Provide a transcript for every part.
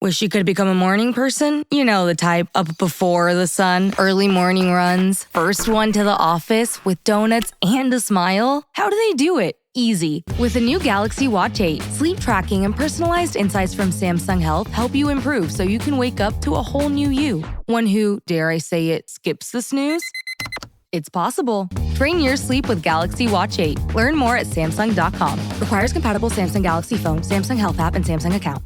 Wish you could become a morning person? You know the type, up before the sun, early morning runs, first one to the office with donuts and a smile. How do they do it? Easy. With the new Galaxy Watch 8, sleep tracking and personalized insights from Samsung Health help you improve so you can wake up to a whole new you. One who, dare I say it, skips the snooze? It's possible. Train your sleep with Galaxy Watch 8. Learn more at Samsung.com. Requires compatible Samsung Galaxy phone, Samsung Health app, and Samsung account.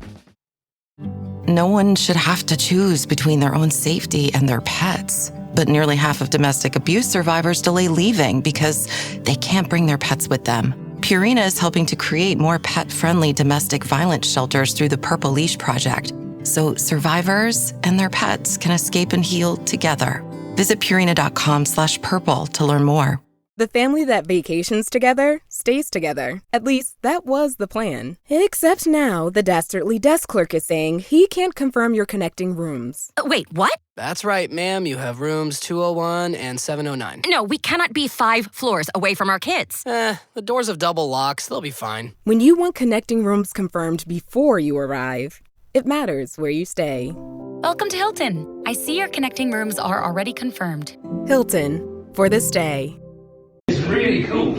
No one should have to choose between their own safety and their pets. But nearly half of domestic abuse survivors delay leaving because they can't bring their pets with them. Purina is helping to create more pet-friendly domestic violence shelters through the Purple Leash Project, so survivors and their pets can escape and heal together. Visit Purina.com/purple to learn more. The family that vacations together stays together. At least, that was the plan. Except now, the dastardly desk clerk is saying he can't confirm your connecting rooms. Wait, what? That's right, ma'am. You have rooms 201 and 709. No, we cannot be 5 floors away from our kids. The doors have double locks. They'll be fine. When you want connecting rooms confirmed before you arrive, it matters where you stay. Welcome to Hilton. I see your connecting rooms are already confirmed. Hilton, for this day. It's really cool.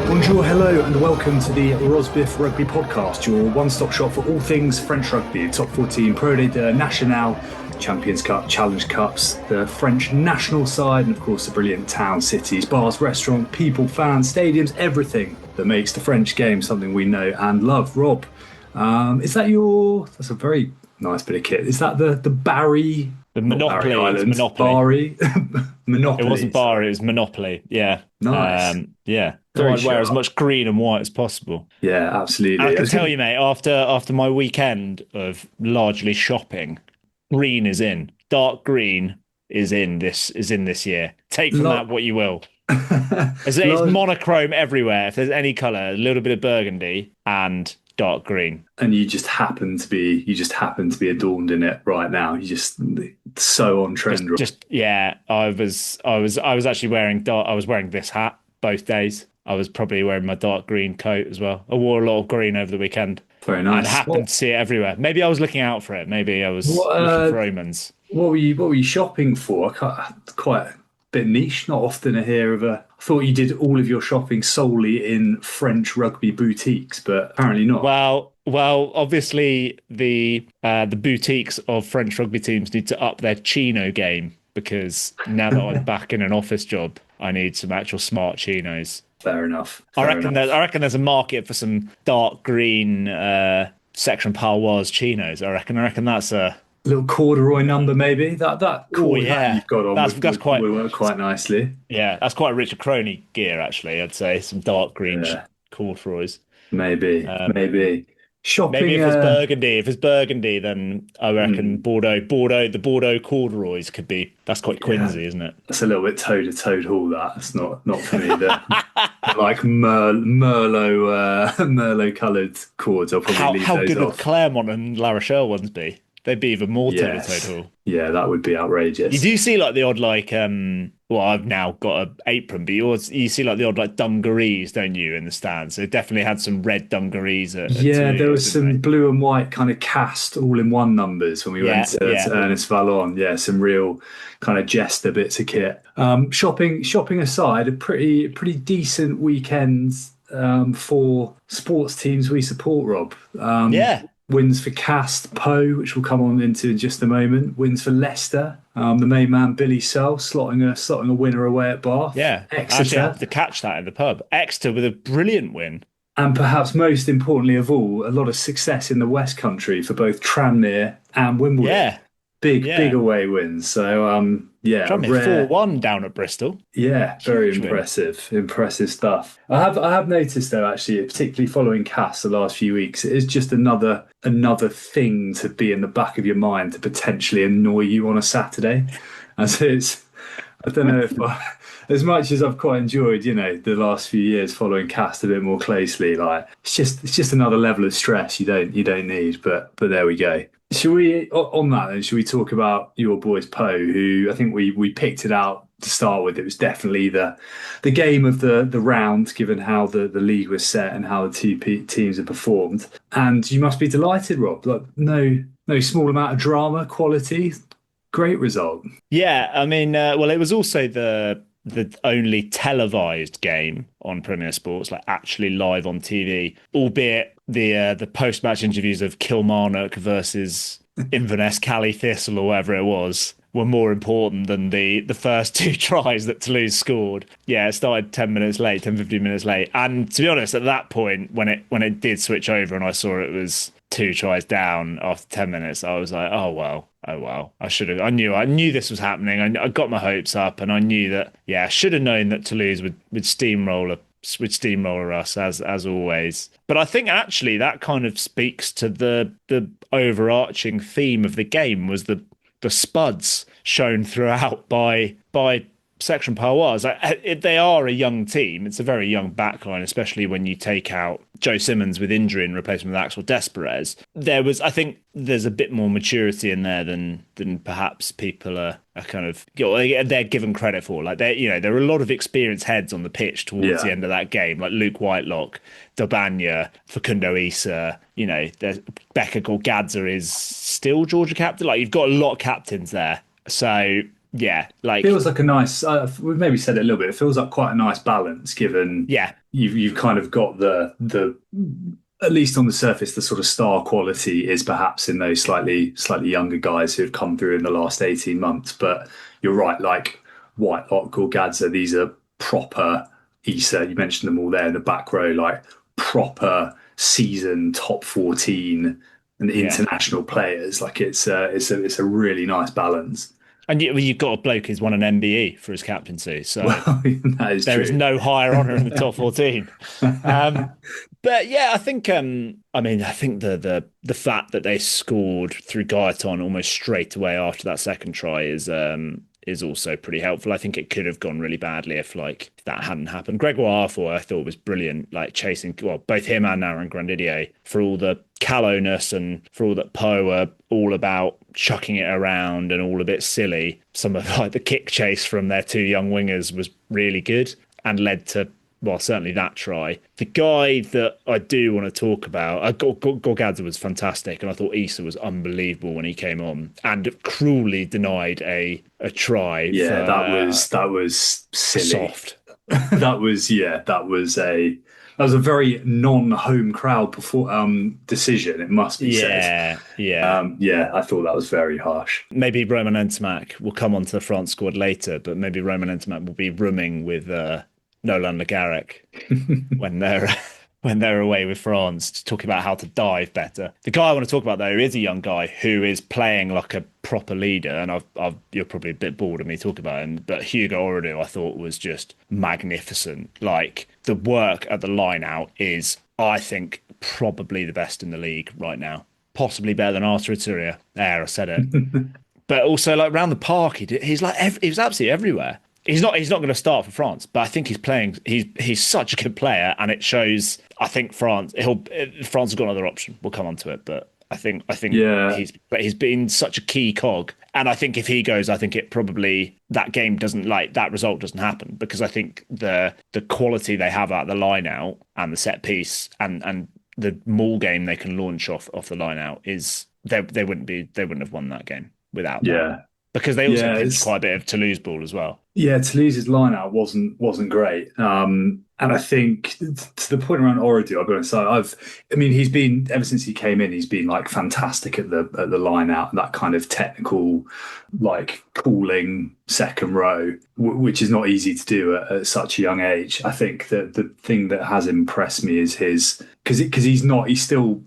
Bonjour, hello, and welcome to the Rosbifs Rugby Podcast, your one-stop shop for all things French rugby, Top 14, PROD2, National, Champions Cup, Challenge Cups, the French national side, and of course the brilliant town, cities, bars, restaurants, people, fans, stadiums, everything that makes the French game something we know and love. Rob, that's a very nice bit of kit. Is that the Barry? The Monopoly. Island, Monopoly. Barry? Monopoly. It wasn't Barry, it was Monopoly. Yeah. Nice. Yeah. Very I'd wear sharp. as much green and white as possible. Yeah, absolutely. I can tell you, mate, after my weekend of largely shopping, green is in. Dark green is in this year. Take from that what you will. It's monochrome everywhere. If there's any colour, a little bit of burgundy and dark green. And you just happen to be adorned in it right now. You just so on trend. I was actually wearing I was wearing this hat both days. I was probably wearing my dark green coat as well. I wore a lot of green over the weekend. Very nice. And happened to see it everywhere. Maybe I was looking out for it. Maybe I was looking for omens. What were you shopping for? Quite a bit niche. Not often I hear of a. I thought you did all of your shopping solely in French rugby boutiques, but apparently not. Well, obviously the boutiques of French rugby teams need to up their chino game, because now that I'm back in an office job, I need some actual smart chinos. Fair enough. I reckon there's a market for some dark green section Paloise chinos. I reckon that's a little corduroy number, maybe. That hat you've got on that's quite would work quite nicely. Yeah, that's quite Richard Croney gear, actually. I'd say some dark green corduroys. Maybe. Shopping. Maybe if it's burgundy, then I reckon the Bordeaux corduroys could be. That's quite Quincy, isn't it? That's a little bit toe-to-toe haul. That's not for me. Like Merlot coloured cords. I'll probably leave how those good off. would Claremont and La Rochelle ones be? They'd be even more toe-to-toe haul. Yeah, that would be outrageous. You do see like the odd I've now got an apron, but you see like the odd dungarees, don't you, in the stands? So they definitely had some red dungarees. There was some blue and white kind of cast all-in-one numbers when we went to Ernest Vallon. Yeah, some real kind of jester bits of kit. Shopping aside, a pretty decent weekend for sports teams we support, Rob. Wins for Cast, Poe, which we'll come on into in just a moment. Wins for Leicester. The main man, Billy Searle, slotting a winner away at Bath. Yeah, Exeter. actually, I have to catch that in the pub. Exeter with a brilliant win. And perhaps most importantly of all, a lot of success in the West Country for both Tranmere and Wimbledon. Yeah. Big away wins. So, Tranmere 4-1 down at Bristol. Yeah, very Huge impressive. Win. Impressive stuff. I have noticed, though, actually, particularly following Cass the last few weeks, it is just another thing to be in the back of your mind to potentially annoy you on a Saturday. And so I don't know if as much as I've quite enjoyed, the last few years following Cast a bit more closely, like it's just another level of stress you don't need. But there we go. Should we, on that then, should we talk about your boys Poe, who I think we picked it out to start with. It was definitely the game of the round, given how the league was set and how the two teams had performed. And you must be delighted, Rob. Like no small amount of drama, quality, great result. Yeah, I mean, well, it was also the only televised game on Premier Sports, like actually live on TV, albeit the post-match interviews of Kilmarnock versus Inverness Cali Thistle or whatever it was were more important than the first two tries that Toulouse scored. Yeah, it started 10 minutes late, 10, 15 minutes late. And to be honest, at that point, when it did switch over and I saw it was 2 tries down after 10 minutes, I was like, oh well. I knew this was happening. I got my hopes up, and I knew that, I should have known that Toulouse would steamroller us as always. But I think actually that kind of speaks to the overarching theme of the game, was the spuds shown throughout by Section Parois. They are a young team. It's a very young backline, especially when you take out Joe Simmons with injury and replacement with Axel Desperez. I think there's a bit more maturity in there than perhaps people are kind of, they're given credit for. Like there are a lot of experienced heads on the pitch towards the end of that game, like Luke Whitelock, Dobanya, Facundo Issa. There's Becca Gorgadza is still Georgia captain. Like, you've got a lot of captains there, so. Yeah, feels like a nice. We've maybe said it a little bit. It feels like quite a nice balance, given you've kind of got the at least on the surface, the sort of star quality is perhaps in those slightly younger guys who have come through in the last 18 months. But you're right, like Whitelock, Gorgadza, these are proper Issa. You mentioned them all there in the back row, like proper season top 14 and international players. Like it's a really nice balance. And you've got a bloke who's won an MBE for his captaincy, so there is no higher honour in the top 14. But yeah, I think the fact that they scored through Gaetan almost straight away after that second try is also pretty helpful. I think it could have gone really badly if that hadn't happened. Gregoire Arfoy, I thought, was brilliant, chasing both him and Aaron Grandidier, for all the callowness and for all that Poe are all about chucking it around and all a bit silly. Some of the kick chase from their 2 young wingers was really good and led to, certainly that try. The guy that I do want to talk about, Gorgadza was fantastic, and I thought Issa was unbelievable when he came on and cruelly denied a try. Yeah, that was silly. Soft. that was a very non-home crowd decision, it must be said. Yeah. I thought that was very harsh. Maybe Roman Ntamack will come onto the France squad later, but maybe Roman Ntamack will be rooming with Nolan Le Garrec when they're away with France, talking about how to dive better. The guy I want to talk about, though, is a young guy who is playing like a proper leader, and you're probably a bit bored of me talking about him, but Hugo Oredu, I thought, was just magnificent. Like, the work at the line-out is, I think, probably the best in the league right now. Possibly better than Arthur Ituria. There, I said it. But also, around the park, he's absolutely everywhere. He's not going to start for France, but I think he's playing. He's such a good player, and it shows. I think France has got another option. We'll come on to it, but I think he's been such a key cog, and I think if he goes, I think it probably that result doesn't happen, because I think the quality they have at the line out and the set piece and the maul game they can launch off the line out is they wouldn't have won that game without that. Because they also pinched quite a bit of Toulouse ball as well. Yeah, Toulouse's line-out wasn't great. And I think to the point around Oredu, I've got to say, he's been, ever since he came in, he's been fantastic at the line-out, that kind of technical, cooling second row, which is not easy to do at such a young age. I think that the thing that has impressed me is because he's still,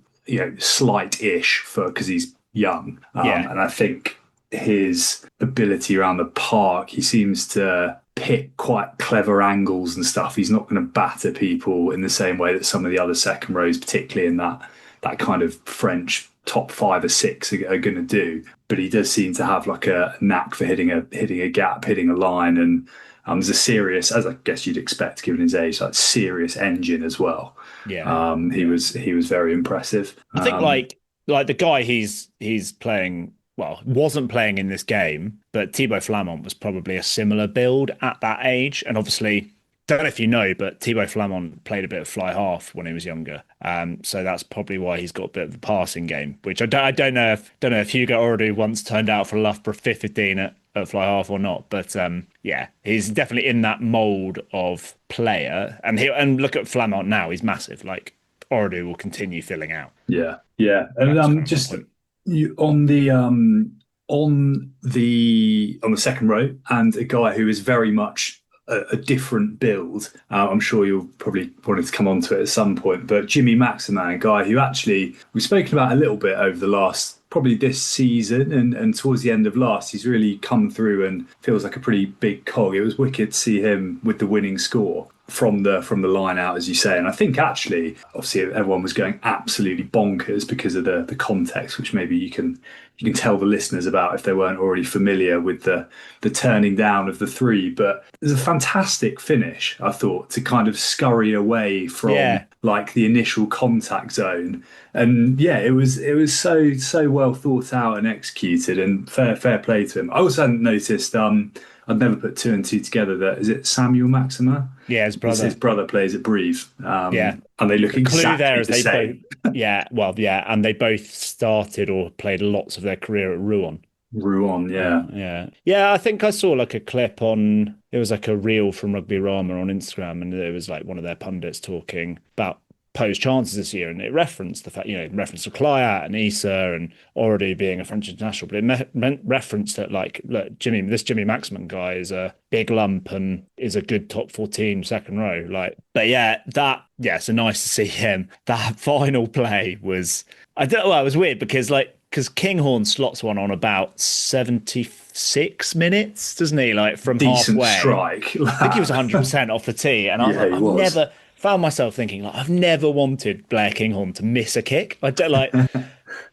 slight-ish because he's young. And I think his ability around the park, he seems to pick quite clever angles and stuff. He's not going to batter people in the same way that some of the other second rows, particularly in that kind of French top 5 or 6, are going to do. But he does seem to have a knack for hitting a gap, hitting a line, and there's a serious, as I guess you'd expect given his age, serious engine as well. Yeah, he was very impressive. I think like the guy he's playing, well, wasn't playing in this game, but Thibaut Flamont was probably a similar build at that age. And obviously, don't know if you know, but Thibaut Flamont played a bit of fly half when he was younger. So that's probably why he's got a bit of the passing game, which I don't know if Hugo already once turned out for Loughborough 15 at fly half or not. But yeah, he's definitely in that mould of player. And look at Flamont now, he's massive. Like, Ordu will continue filling out. Yeah. And just on the second row, and a guy who is very much a different build. I'm sure you'll probably wanted to come on to it at some point, but Jimmy Maximin, a guy who actually we've spoken about a little bit over the last, probably this season and towards the end of last, he's really come through and feels like a pretty big cog. It was wicked to see him with the winning score from the line out, as you say. And I think actually, obviously, everyone was going absolutely bonkers because of the context, which maybe you can tell the listeners about if they weren't already familiar with the turning down of the three. But it was a fantastic finish, I thought, to kind of scurry away from like the initial contact zone. And yeah, it was so well thought out and executed, and fair play to him. I also hadn't noticed, I'd never put two and two together, that is it Samuel Maximin? Yeah, his brother. His brother plays at Brive. And they look exactly the same. And they both started or played lots of their career at Rouen. Yeah. I think I saw like a clip on, it was like a reel from Rugby Rama on Instagram, and it was like one of their pundits talking about Poe's chances this year, and it referenced the fact, reference to Clyat and Issa and already being a French international, but it referenced that, like, look, this Jimmy Maximin guy is a big lump and is a good top 14 second row. So nice to see him. That final play was, it was weird because Kinghorn slots one on about 76 minutes, doesn't he? Like from decent halfway. Strike. I think he was 100% off the tee, and I've never found myself thinking, like, I've never wanted Blair Kinghorn to miss a kick. I don't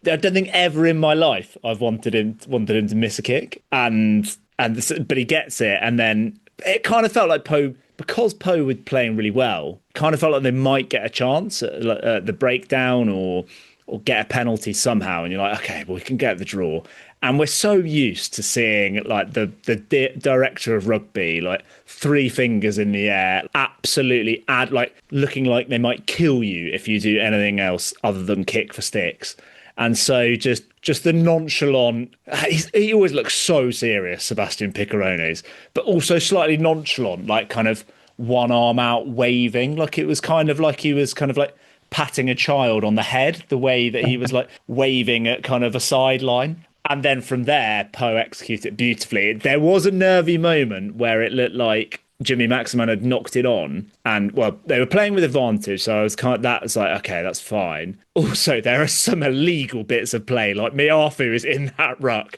think ever in my life I've wanted him to miss a kick, but he gets it, and then it kind of felt like Poe, because Poe was playing really well, kind of felt like they might get a chance at the breakdown or get a penalty somehow, and you're like, okay, well, we can get the draw. And we're so used to seeing like the director of rugby, like three fingers in the air, absolutely looking like they might kill you if you do anything else other than kick for sticks. And so just the nonchalant, he always looks so serious, Sebastian Piccarones, but also slightly nonchalant, like kind of one arm out waving, like it was kind of like he was kind of like patting a child on the head, the way that he was like waving at kind of a sideline. And then from there, Poe executed it beautifully. There was a nervy moment where it looked like Jimmy Maximin had knocked it on, and well, they were playing with advantage, so I was okay, that's fine. Also, there are some illegal bits of play, like Miafu is in that ruck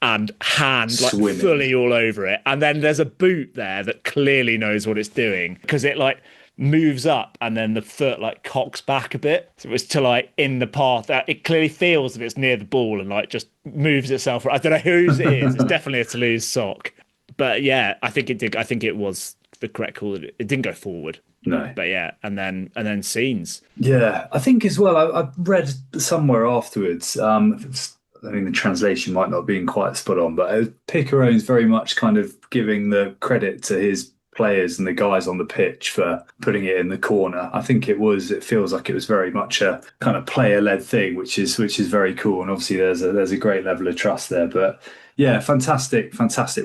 and hand like swimming, fully all over it, and then there's a boot there that clearly knows what it's doing because it like moves up and then the foot like cocks back a bit, so it was to like in the path that it clearly feels that it's near the ball and like just moves itself. I don't know whose it is. It's definitely a Toulouse sock, but yeah, I think it did. I think it was the correct call. It didn't go forward. No, but yeah, and then scenes. Yeah, I think as well. I read somewhere afterwards. I mean, the translation might not have been quite spot on, but Piccarone's very much kind of giving the credit to his players and the guys on the pitch for putting it in the corner. I think it feels like it was very much a kind of player-led thing, which is very cool. And obviously there's a great level of trust there. But yeah, fantastic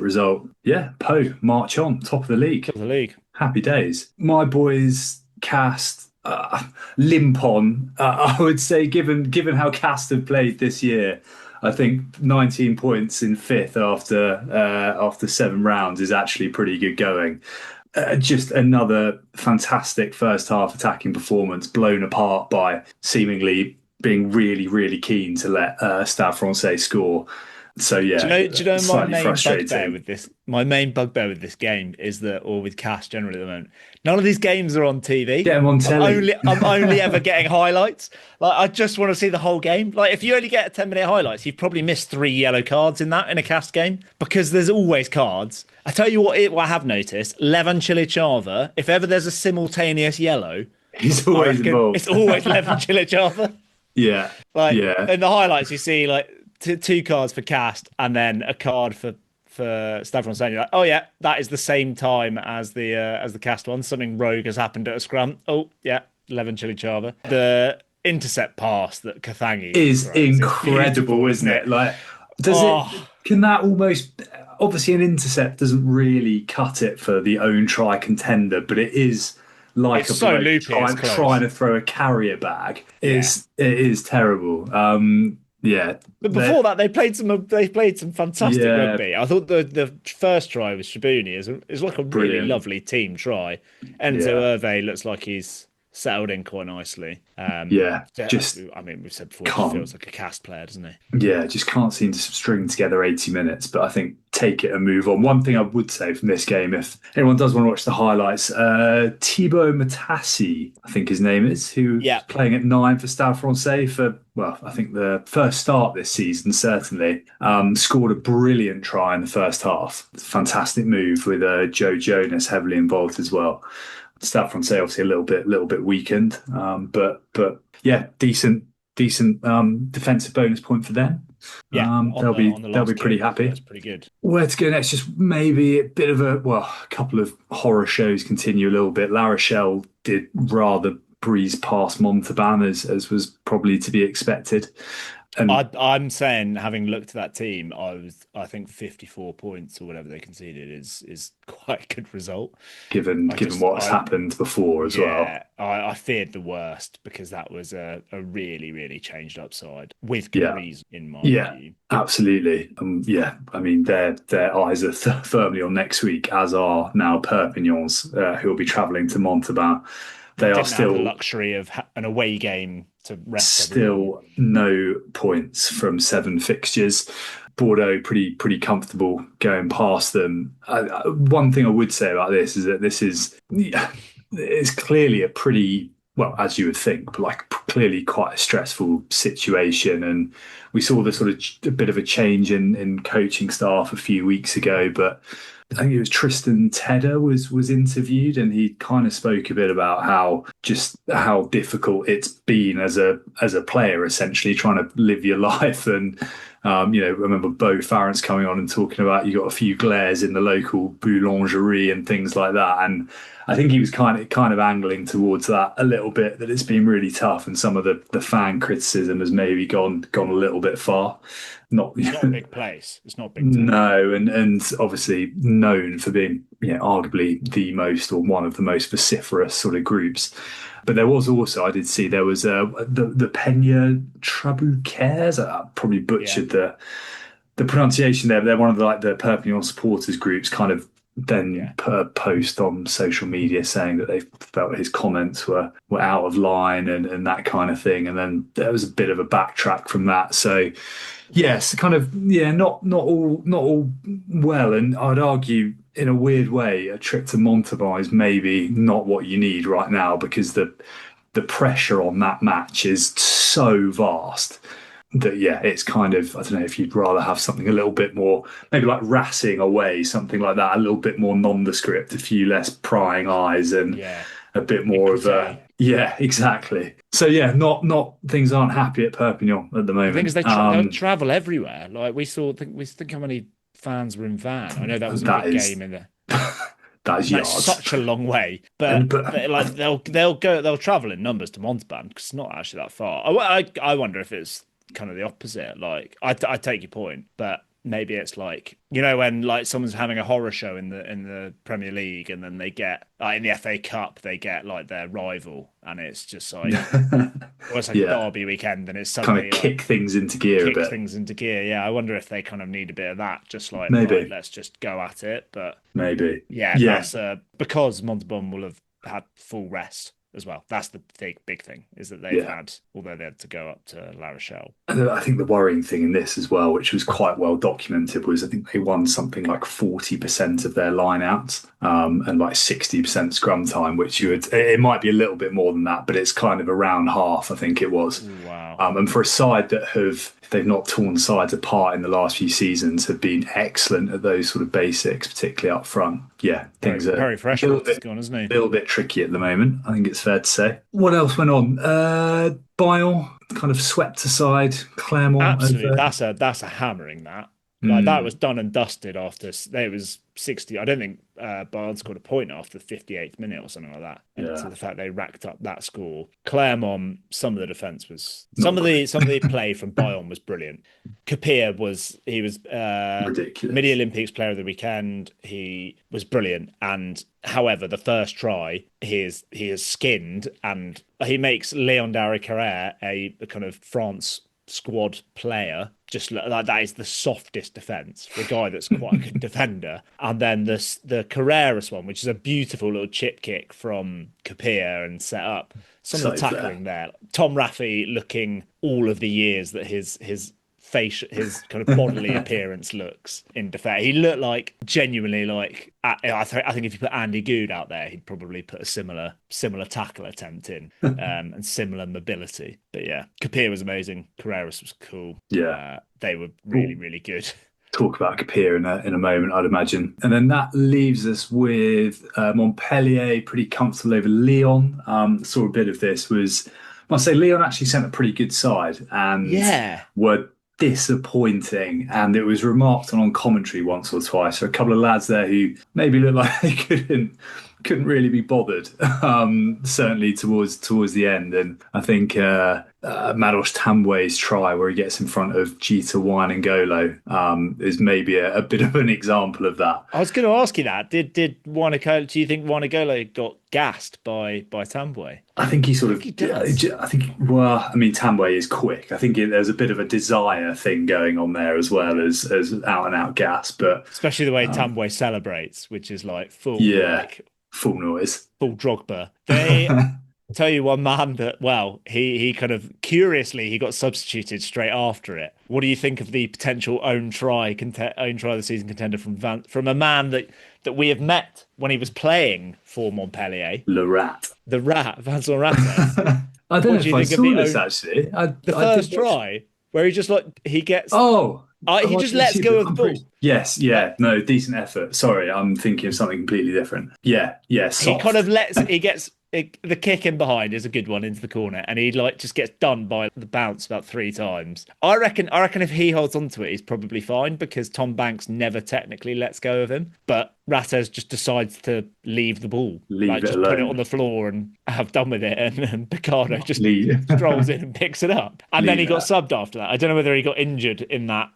result. Yeah, Poe, march on, top of the league. Top of the league. Happy days. My boys, Cast, limp on. I would say, given how Cast have played this year, I think 19 points in fifth after 7 rounds is actually pretty good going. Just another fantastic first half attacking performance, blown apart by seemingly being really, really keen to let Stade Francais score. So yeah, do you know my main bugbear with this? My main bugbear with this game is that, or with Cast generally at the moment, none of these games are on TV. Get them on telly. I'm only ever getting highlights. Like, I just want to see the whole game. Like, if you only get 10-minute highlights, you've probably missed 3 yellow cards in a Cast game, because there's always cards. I tell you what I have noticed, Levan Chilichava, if ever there's a simultaneous yellow, he's always involved. It's always Levan Chilichava. Yeah. Like Yeah. in the highlights, you see like two cards for cast and then a card for Stade Francais. You're like, oh yeah, that is the same time as the cast one. Something rogue has happened at a scrum. Oh yeah, 11 Chili Chava. The intercept pass that Kathangi is throws incredible, isn't it? Like, can that almost, obviously an intercept doesn't really cut it for the own try contender, but it is like it's so loopy, trying to throw a carrier bag. It is terrible. Yeah. But before that, they played some fantastic rugby. I thought the first try with Shabuni is like a really lovely team try. Enzo Hervé looks like he's settled in quite nicely. We've said before, he feels like a cast player, doesn't he? Yeah, just can't seem to string together 80 minutes, but I think take it and move on. One thing I would say from this game, if anyone does want to watch the highlights, Thibaut Matassi, I think his name is, who's playing at 9 for Stade Francais for, I think the first start this season, certainly, scored a brilliant try in the first half. Fantastic move with Joe Jonas heavily involved as well. Stade Francais obviously a little bit weakened, but yeah, decent defensive bonus point for them. They'll be pretty happy. That's pretty good. Where to go next? Just maybe a bit of a couple of horror shows continue a little bit. La Rochelle did rather breeze past Montauban as was probably to be expected. And I'm saying, having looked at that team, I think 54 points or whatever they conceded is quite a good result. Given what's happened before as well. I feared the worst because that was a really, really changed up side with good reason in my view. Absolutely. I mean, their eyes are firmly on next week, as are now Perpignan's, who will be travelling to Montauban. They are still have the luxury of an away game to rest. Still no points from 7 fixtures. Bordeaux pretty comfortable going past them. One thing I would say about this is that it's clearly a pretty, as you would think, but like clearly quite a stressful situation. And we saw the sort of a bit of a change in coaching staff a few weeks ago, but I think it was Tristan Tedder was interviewed, and he kind of spoke a bit about how difficult it's been as a player, essentially trying to live your life. And I remember Beau Farrance coming on and talking about you got a few glares in the local boulangerie and things like that. And I think he was kind of angling towards that a little bit, that it's been really tough, and some of the fan criticism has maybe gone a little bit far. It's not a big place. It's not big. No, and obviously known for being arguably the most, or one of the most vociferous sort of groups. But there was also, I did see there was the Peña Trabucaires. I probably butchered the pronunciation there. But they're one of the Perpignan supporters groups. Kind of then per post on social media saying that they felt his comments were out of line and that kind of thing. And then there was a bit of a backtrack from that. So yes, kind of not all well. And I'd argue, in a weird way, a trip to Montauban is maybe not what you need right now, because the pressure on that match is so vast that it's kind of, I don't know if you'd rather have something a little bit more, maybe like Racing away, something like that, a little bit more nondescript, a few less prying eyes, and a bit more of a exactly. So not things aren't happy at Perpignan at the moment. The thing is, they travel everywhere. Like we think how many fans were in Van. I know that was a big game in there. That's such a long way, but like they'll travel in numbers to Montauban because it's not actually that far. I wonder if it's kind of the opposite. Like I take your point, but maybe it's like, when like someone's having a horror show in the Premier League, and then they get in the FA Cup they get like their rival, and it's just like it's like a derby weekend, and it's suddenly kind of kick things into gear a bit. I wonder if they kind of need a bit of that, just like maybe right, let's just go at it. But maybe that's because Montauban will have had full rest as well. That's the big thing, is that they've had, although they had to go up to La Rochelle. And I think the worrying thing in this as well, which was quite well documented, was I think they won something like 40% of their line-outs and like 60% scrum time, which it might be a little bit more than that, but it's kind of around half, I think it was. Wow. And for a side that if they've not torn sides apart in the last few seasons, have been excellent at those sort of basics, particularly up front. Things are very fresh. a little bit tricky at the moment. I think it's it's fair to say. What else went on? Bile kind of swept aside Clermont. Absolutely, that's a hammering, that. Like, that was done and dusted after it was 60. I don't think Bayern scored a point after the 58th minute or something like that. And so the fact they racked up that score. Clermont, some of the defense was some of the play from Bayern was brilliant. Kapir was ridiculous. Midi Olympics player of the weekend. He was brilliant. And however, the first try, he is skinned, and he makes Léon Darry-Carrère a kind of France squad player. Just like, that is the softest defense for a guy that's quite a good defender. And then the Carreras one, which is a beautiful little chip kick from Kapir and set up. Some of the tackling there. Tom Raffy looking all of the years that his face, his kind of bodily appearance looks in defence. He looked like genuinely like, I think if you put Andy Good out there, he'd probably put a similar tackle attempt in, and similar mobility. But yeah, Kapir was amazing. Carreras was cool. Yeah, they were really, really good. Talk about Kapir in a moment, I'd imagine. And then that leaves us with Montpellier, pretty comfortable over Lyon. Saw a bit of this. I must say, Lyon actually sent a pretty good side and were disappointing, and it was remarked on commentary once or twice. So a couple of lads there who maybe looked like they couldn't really be bothered, certainly towards the end. And I think Mados Tambwe's try where he gets in front of Jita Wine and Golo is maybe a bit of an example of that. I was going to ask you that. Do you think Wanagolo got gassed by Tambwe? I think he sort of. I think. Well, I mean, Tambwe is quick. I think there's a bit of a desire thing going on there as well as out and out gas. But especially the way Tambwe celebrates, which is like full noise, full Drogba. They tell you one man that, well, he kind of curiously he got substituted straight after it. What do you think of the potential own try of the season contender from a man that we have met when he was playing for Montpellier? The Rat, Vincent Rattes. I don't know if I saw this actually. The first try where he just he gets. He just lets go of the ball. Yes, yeah, no, decent effort. Sorry, I'm thinking of something completely different. Yeah, soft. He kind of he gets the kick in behind is a good one into the corner, and he just gets done by the bounce about 3 times. I reckon if he holds onto it, he's probably fine because Tom Banks never technically lets go of him, but Rattes just decides to leave the ball, just alone. Put it on the floor and have done with it, and Picardo just strolls in and picks it up, and then he got subbed after that. I don't know whether he got injured in that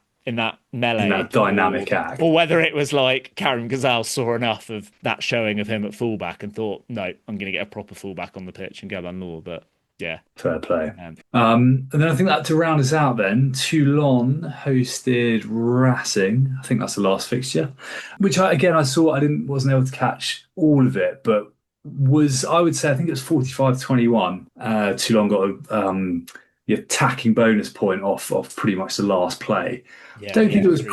melee, in that dynamic act, or whether it was like Karim Ghazal saw enough of that showing of him at fullback and thought, no, I'm going to get a proper fullback on the pitch and go on law. But yeah, fair play. And then I think that to round us out, then Toulon hosted Racing. I think that's the last fixture, which I saw. Wasn't able to catch all of it, but I would say I think it was 45-21. Toulon got the attacking bonus point off pretty much the last play. I don't think it was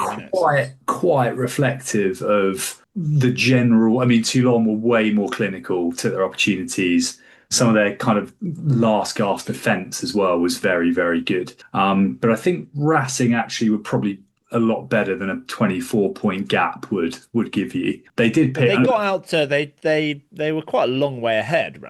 quite reflective of the general. I mean, Toulon were way more clinical, took their opportunities. Some of their kind of last gasp defence as well was very, very good. But I think Racing actually were probably a lot better than a 24-point gap would give you. They did pick. They got out to they were quite a long way ahead.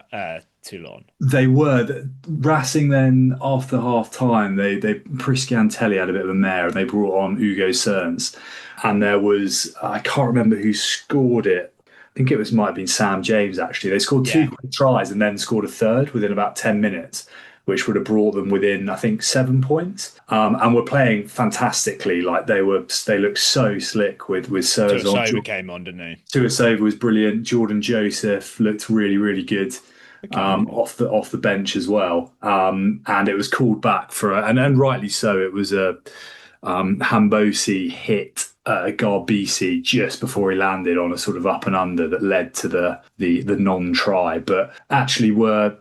Toulon. They were. Racing then after half time, they Priscantelli had a bit of a mare and they brought on Hugo Cerns, and there was, I can't remember who scored it. I think it might have been Sam James actually. They scored 2 quick tries and then scored a third within about 10 minutes, which would have brought them within, I think, 7 points. And were playing fantastically. Like they looked so slick with Cerns on. Tuasova came on, didn't he? Tuasova was brilliant. Jordan Joseph looked really, really good. Off the bench as well, and it was called back for and rightly so. It was a Hambosi hit Garbisi just before he landed on a sort of up and under that led to the non-try, but actually were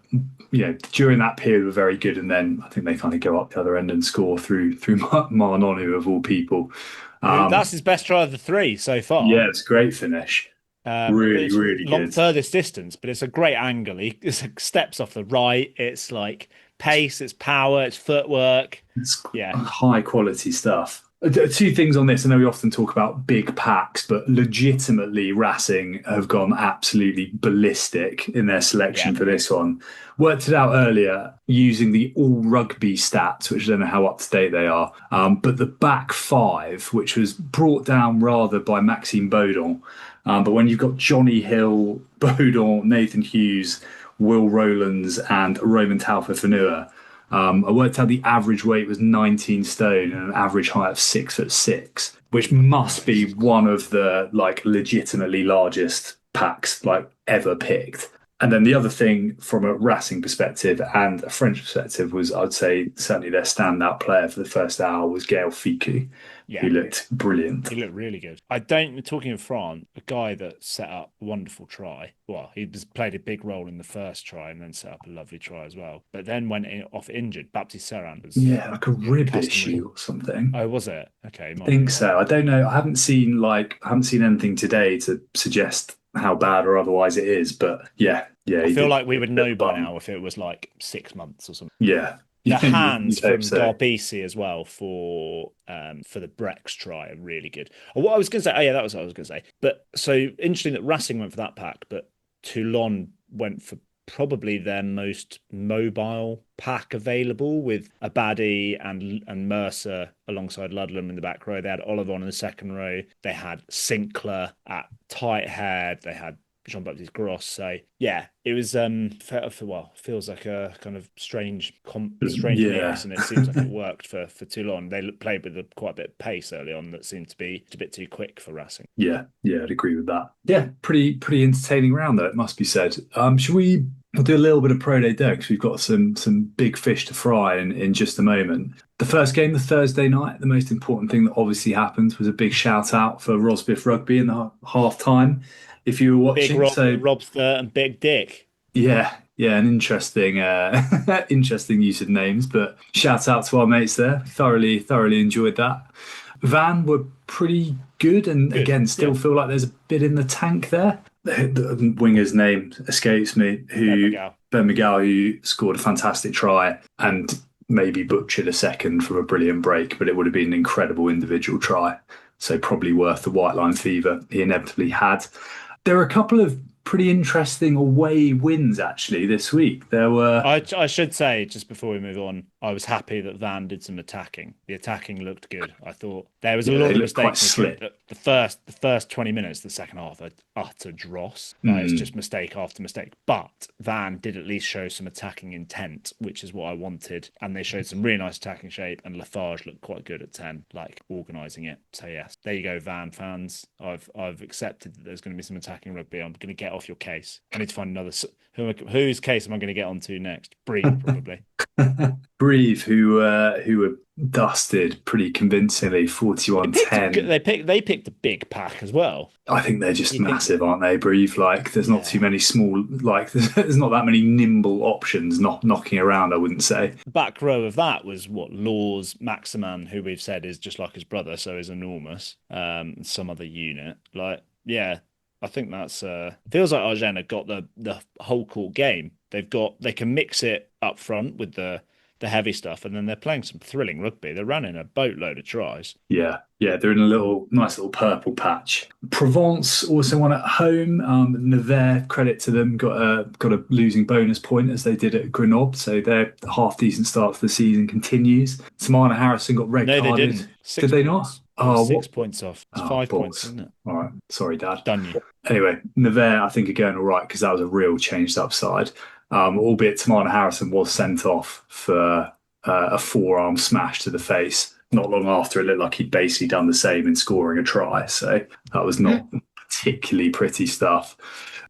during that period were very good, and then I think they kind of go up the other end and score through Marnonu of all people. That's his best try of the 3 so far. Yeah, it's a great finish. Really long good. Furthest distance, but it's a great angle. He steps off the right. It's like pace, it's power, it's footwork. It's high quality stuff. Two things on this. I know we often talk about big packs, but legitimately Racing have gone absolutely ballistic in their selection for this one. Worked it out earlier using the all rugby stats, which I don't know how up to date they are. But the back five, which was brought down rather by Maxime Baudon. But when you've got Johnny Hill, Baudon, Nathan Hughes, Will Rowlands and Roman Talfa-Fanua, I worked out the average weight was 19 stone and an average height of 6'6", which must be one of the like legitimately largest packs like ever picked. And then the other thing from a Racing perspective and a French perspective was, I'd say, certainly their standout player for the first hour was Gaël Ficou. Yeah. He looked brilliant. He looked really good. Talking of France, a guy that set up a wonderful try. Well, he played a big role in the first try and then set up a lovely try as well. But then went off injured. Baptiste Serran was like a rib issue or something. Oh, was it? Okay, I think so. I don't know. I haven't seen anything today to suggest how bad or otherwise it is, but yeah. I feel like we would know by now if it was like 6 months or something. Yeah. The hands from Garbisi as well for the Brex try are really good. What I was going to say, that was what I was going to say. But so interesting that Racing went for that pack, but Toulon went for probably their most mobile pack available with Abadi and Mercer alongside Ludlam in the back row. They had Olivon in the second row. They had Sinclair at tight head. They had Jean-Baptiste Gross. So yeah, it was feels like a kind of strange mix, and it seems like it worked for Toulon. They played with quite a bit of pace early on that seemed to be a bit too quick for Racing. Yeah, I'd agree with that. Yeah, pretty entertaining round though, it must be said. We'll do a little bit of Pro Day there because we've got some big fish to fry in just a moment. The first game, the Thursday night, the most important thing that obviously happened was a big shout out for Rosbif Rugby in the half time. If you were watching, Big Robster and Big Dick. Yeah, an interesting use of names, but shout out to our mates there. Thoroughly enjoyed that. Van were pretty good, and again, still feel like there's a bit in the tank there. The winger's name escapes me. Ben Miguel, who scored a fantastic try and maybe butchered a second from a brilliant break, but it would have been an incredible individual try. So probably worth the white line fever he inevitably had. There were a couple of pretty interesting away wins actually this week. There were. I should say just before we move on, I was happy that Van did some attacking. The attacking looked good. I thought there was a lot of mistakes. The first 20 minutes, the second half, utter dross. It's just mistake after mistake. But Van did at least show some attacking intent, which is what I wanted. And they showed some really nice attacking shape. And Lafarge looked quite good at 10, like organising it. So yes, there you go, Van fans. I've accepted that there's going to be some attacking rugby. I'm going to get off your case. I need to find another. Whose case am I going to get onto next? Breathe, probably. Breathe, who were dusted pretty convincingly, 41-10. They picked a big pack as well. I think they're just massive, aren't they? Breathe, like there's not too many small, like there's not that many nimble options not knocking around. I wouldn't say. The back row of that was what Laws, Maximin, who we've said is just like his brother, so is enormous. Some other unit, I think that's feels like Argennes have got the whole court game. They can mix it up front with the heavy stuff, and then they're playing some thrilling rugby. They're running a boatload of tries. Yeah, they're in a nice little purple patch. Provence also won at home. Nevers, credit to them, got a losing bonus point as they did at Grenoble, so their half decent start to the season continues. Tamana Harrison got red carded. No, they didn't. Did they not? Oh, 6 points off. It's 5 points, isn't it? All right. Sorry, Dad. Done you. Anyway, Nevers, I think, are going all right because that was a real changed upside. Albeit Tamana Harrison was sent off for a forearm smash to the face. Not long after, it looked like he'd basically done the same in scoring a try. So that was not particularly pretty stuff.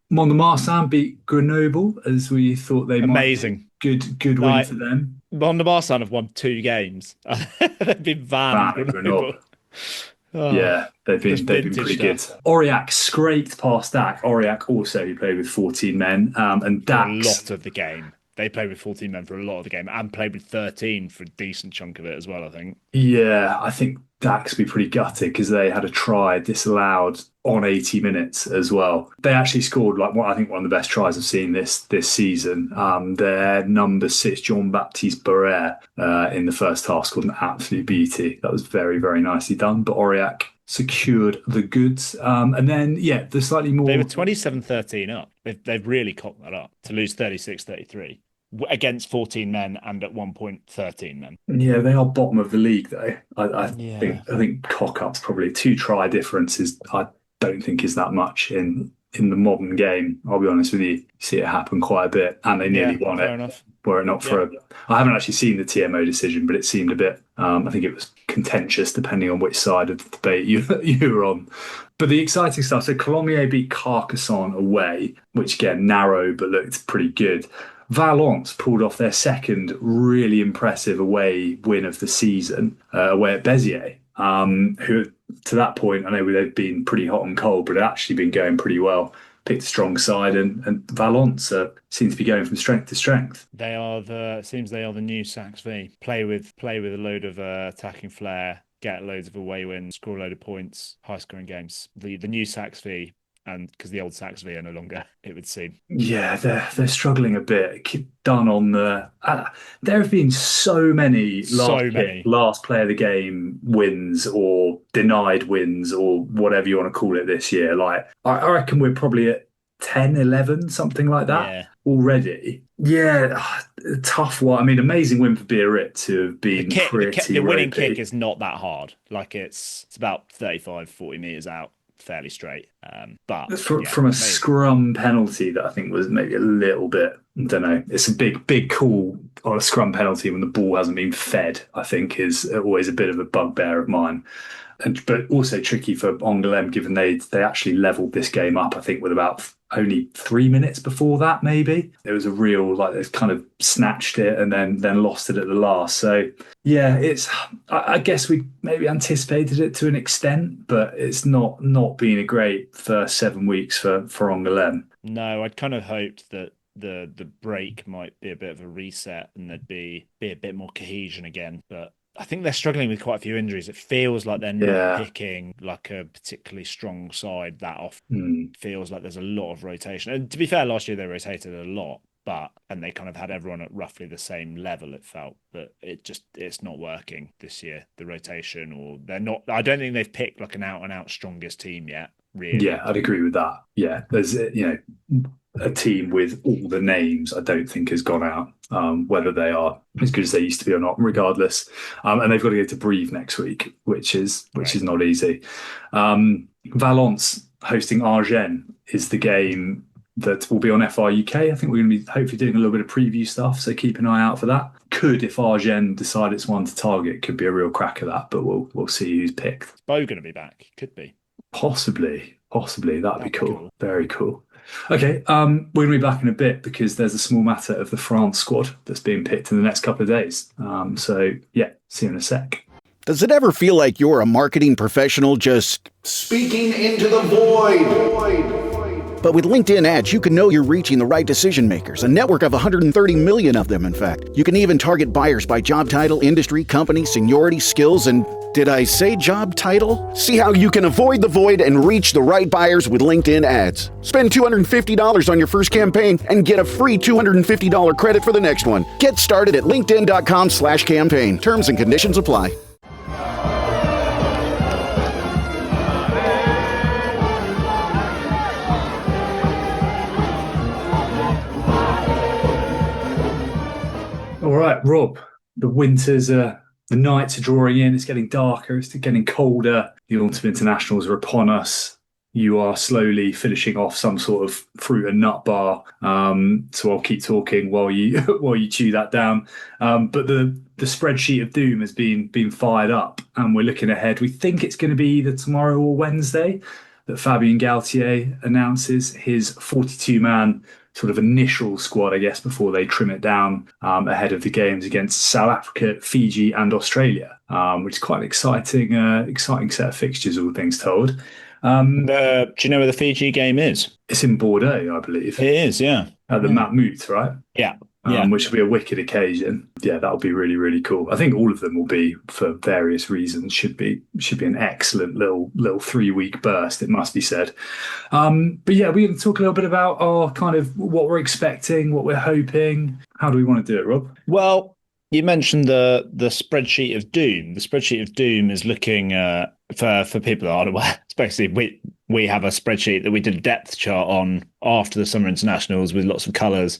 Mont-de-Marsan beat Grenoble as we thought they might. Amazing. Good win for them. Mont-de-Marsan have won 2 games. They've been Van and Grenoble. Yeah, they've been pretty good. Aurillac scraped past Dax. Aurillac also, who played with 14 men, and Dax a lot of the game. they played with 14 men for a lot of the game and played with 13 for a decent chunk of it as well, I think. Yeah, I think Dax would be pretty gutted because they had a try disallowed on 80 minutes as well. They actually scored I think one of the best tries I've seen this season. Their number 6, Jean-Baptiste Barrère, in the first half scored an absolute beauty. That was very, very nicely done. But Aurillac secured the goods. And then, the slightly more... They were 27-13 up. They've really cocked that up to lose 36-33. Against 14 men and at 1 point 13 men. Yeah, they are bottom of the league though. I think cock up's probably 2 try differences. I don't think is that much in the modern game. I'll be honest with you. You see it happen quite a bit, and they nearly won it. Enough. Were it not for I haven't actually seen the TMO decision, but it seemed a bit. I think it was contentious depending on which side of the debate you were on. But the exciting stuff. So Colomiers beat Carcassonne away, which again narrow but looked pretty good. Valence pulled off their second really impressive away win of the season, away at Béziers, who to that point, I know they've been pretty hot and cold, but had actually been going pretty well. Picked a strong side, and Valence seems to be going from strength to strength. They are the new Sax V. Play with a load of attacking flair, get loads of away wins, score a load of points, high scoring games. The new Sax V. And because the old Sax V are no longer, it would seem. Yeah, they're struggling a bit. Done on the. There have been so many last play of the game wins or denied wins or whatever you want to call it this year. Like I reckon we're probably at 10, 11, something like that already. Yeah, tough one. I mean, amazing win for Biarritz to have been the winning kick is not that hard. Like it's about 35, 40 metres out. Fairly straight, but from a scrum penalty that I think was maybe a little bit, I don't know, it's a big call on a scrum penalty when the ball hasn't been fed, I think is always a bit of a bugbear of mine. But also tricky for Angoulême, given they actually levelled this game up, I think, with about only 3 minutes before that, maybe. It was a real, they kind of snatched it and then lost it at the last. So, yeah, I guess we maybe anticipated it to an extent, but it's not been a great first 7 weeks for Angoulême. No, I'd kind of hoped that the break might be a bit of a reset and there'd be a bit more cohesion again, but I think they're struggling with quite a few injuries. It feels like they're not picking like a particularly strong side that often. Feels like there's a lot of rotation. And to be fair, last year they rotated a lot, and they kind of had everyone at roughly the same level, it felt. But it's not working this year, the rotation, or they're not. I don't think they've picked like an out and out strongest team yet, really. Yeah, I'd agree with that. Yeah, there's, a team with all the names I don't think has gone out, whether they are as good as they used to be or not, regardless. And they've got to go to Brive next week, which is not easy. Valence hosting Agen is the game that will be on FR UK. I think we're going to be hopefully doing a little bit of preview stuff, so keep an eye out for that. If Agen decide it's one to target, could be a real crack of that, but we'll see who's picked. Is Bo going to be back? Could be. Possibly. That'd be cool. Very cool. Okay, we're going to be back in a bit because there's a small matter of the France squad that's being picked in the next couple of days. So, see you in a sec. Does it ever feel like you're a marketing professional just speaking into the void? But with LinkedIn ads, you can know you're reaching the right decision makers, a network of 130 million of them, in fact. You can even target buyers by job title, industry, company, seniority, skills, and did I say job title? See how you can avoid the void and reach the right buyers with LinkedIn ads. Spend $250 on your first campaign and get a free $250 credit for the next one. Get started at linkedin.com/campaign. Terms and conditions apply. All right, Rob, the nights are drawing in. It's getting darker. It's getting colder. The autumn internationals are upon us. You are slowly finishing off some sort of fruit and nut bar. So I'll keep talking while you chew that down. But the spreadsheet of doom has been fired up, and we're looking ahead. We think it's going to be either tomorrow or Wednesday that Fabien Galthié announces his 42-man sort of initial squad, I guess, before they trim it down ahead of the games against South Africa, Fiji and Australia, which is quite an exciting set of fixtures, all things told. Do you know where the Fiji game is? It's in Bordeaux, I believe. It is, yeah. At the Matmut, right? Yeah. which will be a wicked occasion. Yeah, that'll be really, really cool. I think all of them will be, for various reasons, should be an excellent little 3-week burst, it must be said. But yeah, we're going to talk a little bit about our kind of what we're expecting, what we're hoping. How do we want to do it, Rob? Well, you mentioned the spreadsheet of doom. The spreadsheet of doom is looking for people that aren't aware. It's basically we have a spreadsheet that we did a depth chart on after the summer internationals with lots of colours,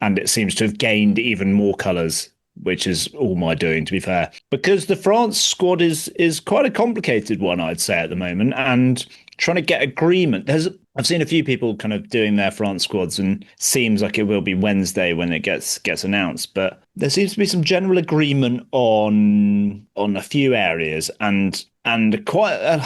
and it seems to have gained even more colours, which is all my doing, to be fair, because the France squad is quite a complicated one, I'd say, at the moment, and trying to get agreement. I've seen a few people kind of doing their France squads, and seems like it will be Wednesday when it gets announced. But there seems to be some general agreement on a few areas, and quite.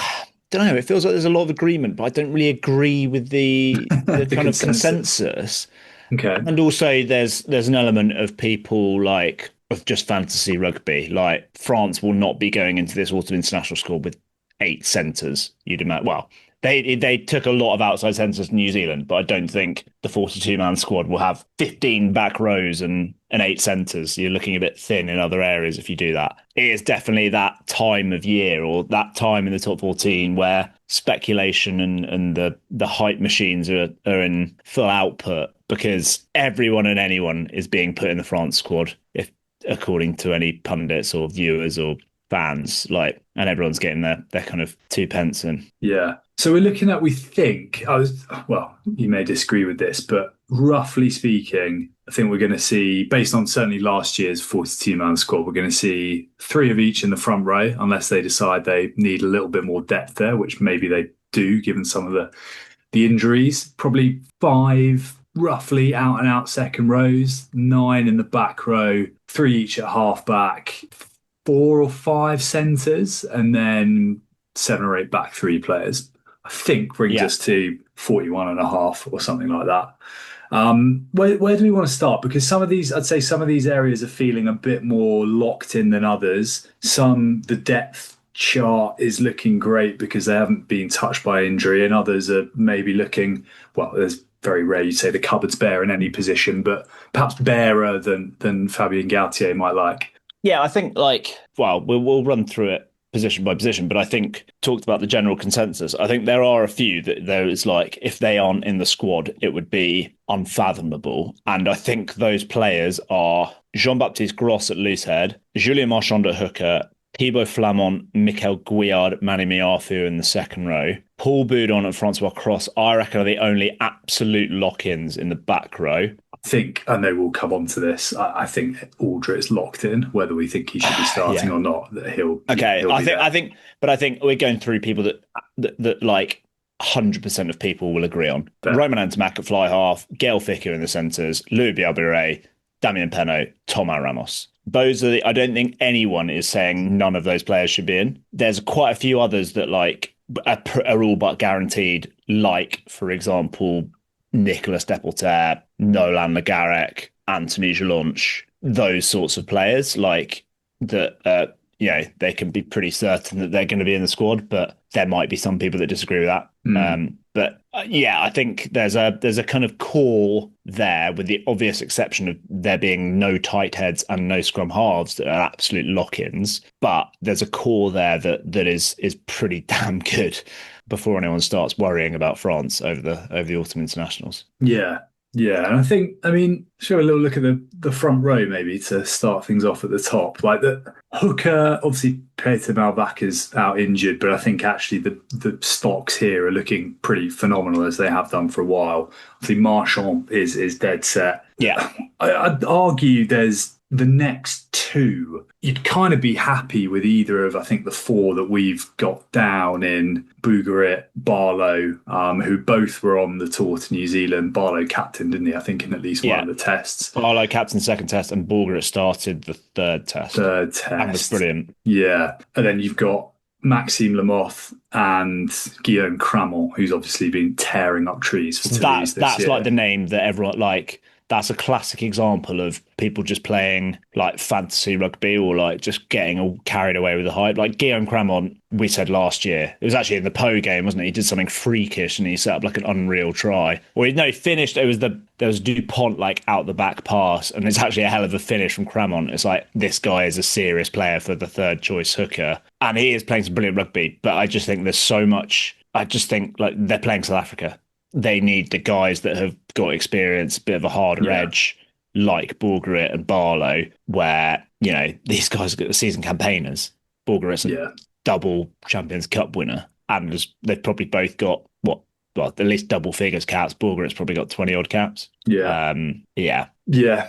Don't know. It feels like there's a lot of agreement, but I don't really agree with the kind of consensus. Okay. And also, there's an element of people like of just fantasy rugby. Like France will not be going into this autumn international squad with 8 centres. You'd imagine. Well, they took a lot of outside centres to New Zealand, but I don't think the 42-man squad will have 15 back rows and 8 centres. You're looking a bit thin in other areas if you do that. It is definitely that time of year, or that time in the top 14 where speculation and the hype machines are in full output, because everyone and anyone is being put in the France squad, if according to any pundits or viewers or fans, and everyone's getting their kind of 2 pence in. Yeah. So we're looking at, we think, you may disagree with this, but roughly speaking, I think we're going to see, based on certainly last year's 42-man squad, we're going to see 3 of each in the front row, unless they decide they need a little bit more depth there, which maybe they do, given some of the injuries. Probably 5 roughly out-and-out second rows, 9 in the back row, 3 each at half-back, 4 or 5 centres, and then 7 or 8 back 3 players. I think brings us to 41 and a half or something like that. Where do we want to start? Because I'd say some of these areas are feeling a bit more locked in than others. The depth chart is looking great because they haven't been touched by injury, and others are maybe looking, there's very rare you'd say the cupboard's bare in any position, but perhaps barer than Fabien Galthié might like. Yeah, I think we'll run through it position by position, but I think talked about the general consensus. I think there are a few that there is if they aren't in the squad, it would be unfathomable. And I think those players are Jean-Baptiste Gros at loosehead, Julien Marchand at hooker, Thibaut Flamand, Michael Gouillard, Manny Miafu in the second row, Paul Boudon and Francois Cross, I reckon, are the only absolute lock-ins in the back row. I think, and they will come on to this, I think Aldrit is locked in, whether we think he should be starting or not. That he'll I think we're going through people that 100% of people will agree on. Fair. Roman Antamac at fly half, Gail Ficker in the centres, Louis Biabire, Damien Penaud, Thomas Ramos. Those are I don't think anyone is saying none of those players should be in. There's quite a few others that are all but guaranteed, for example, Nicolas Deporter, Nolan Le Garrec, Anthony Jelonch, those sorts of players that they can be pretty certain that they're going to be in the squad, but there might be some people that disagree with that. I think there's a kind of core there, with the obvious exception of there being no tight heads and no scrum halves that are absolute lock-ins. But there's a core there that is pretty damn good before anyone starts worrying about France over the autumn internationals. Yeah, and I think, should have a little look at the front row maybe to start things off at the top. The hooker, obviously Peter Malvac is out injured, but I think actually the stocks here are looking pretty phenomenal, as they have done for a while. Obviously Marchand is dead set. Yeah. I'd argue there's the next 2, you'd kind of be happy with either of, I think, the 4 that we've got down in Bougarit, Barlow, who both were on the tour to New Zealand. Barlow captained, didn't he? I think in at least one of the tests. Barlow captained second test, and Bougarit started the third test. And was brilliant. Yeah. And then you've got Maxime Lamotte and Guillaume Cramont, who's obviously been tearing up trees for Toulouse this year. That's the name that everyone that's a classic example of people just playing like fantasy rugby or like just getting all carried away with the hype. Like Guillaume Cramont, we said last year, it was actually in the Po game, wasn't it? He did something freakish and he set up like an unreal try. Or he finished, there was Dupont like out the back pass, and it's actually a hell of a finish from Cramont. It's like, this guy is a serious player for the third choice hooker, and he is playing some brilliant rugby. But I just think there's so much, I just think like they're playing South Africa. They need the guys that have got experience, a bit of a harder edge, like Borgerit and Barlow, where, you know, these guys are season campaigners. Borgerit's a double Champions Cup winner, and they've probably both got, at least double figures caps. Borgerit's probably got 20 odd caps. Yeah.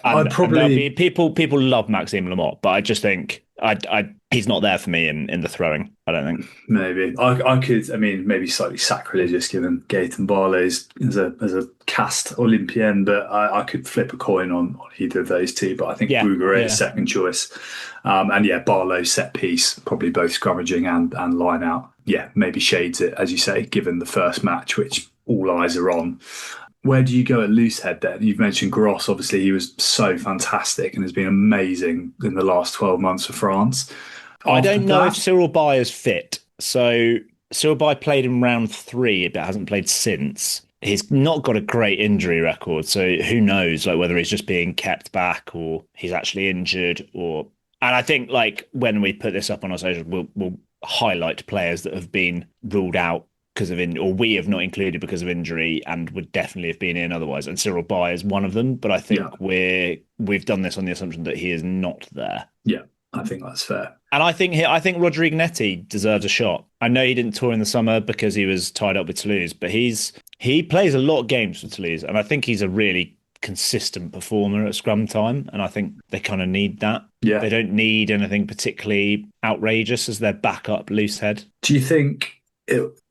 I'd probably... People love Maxime Lamotte, but I just think he's not there for me in the throwing. I don't think. Maybe I could. I mean, maybe slightly sacrilegious given Gaëtan Barlow's as a cast Olympian, but I could flip a coin on either of those two. But I think Bougeret is second choice, and Barlow set piece, probably both scrummaging and line out. Yeah, maybe shades it, as you say, given the first match, which all eyes are on. Where do you go at loosehead then? You've mentioned Gross. Obviously, he was so fantastic and has been amazing in the last 12 months for France. I don't know if Cyril Bay is fit. So Cyril Bay played in round 3, but hasn't played since. He's not got a great injury record, so who knows like whether he's just being kept back or he's actually injured. And I think like when we put this up on our socials, we'll highlight players that have been ruled out because of or we have not included because of injury and would definitely have been in otherwise. And Cyril Bay is one of them, but I think we've done this on the assumption that he is not there. Yeah, I think that's fair. And I think Rodrigue Netti deserves a shot. I know he didn't tour in the summer because he was tied up with Toulouse, but he plays a lot of games for Toulouse, and I think he's a really consistent performer at scrum time, and I think they kind of need that. Yeah, they don't need anything particularly outrageous as their backup loose head. Do you think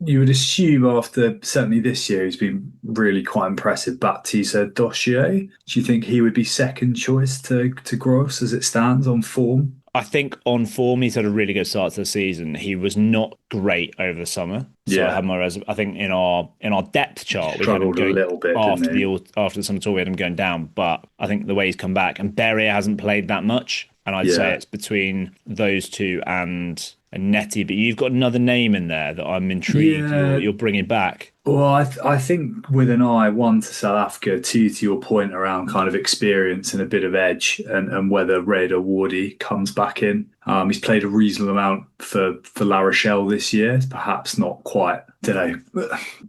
you would assume after certainly this year he's been really quite impressive, Baptiste Dossier? Do you think he would be second choice to Gross as it stands on form? I think on form he's had a really good start to the season. He was not great over the summer. So I think in our depth chart we had him going a little bit after the summer tour. We had him going down, but I think the way he's come back, and Berrier hasn't played that much, and I'd say it's between those two and Netti. But you've got another name in there that I'm intrigued you're bringing back. Well, I think with an eye, 1 to South Africa, 2 to your point around kind of experience and a bit of edge, and whether Reda Wardy comes back in. He's played a reasonable amount for La Rochelle this year. It's perhaps not quite,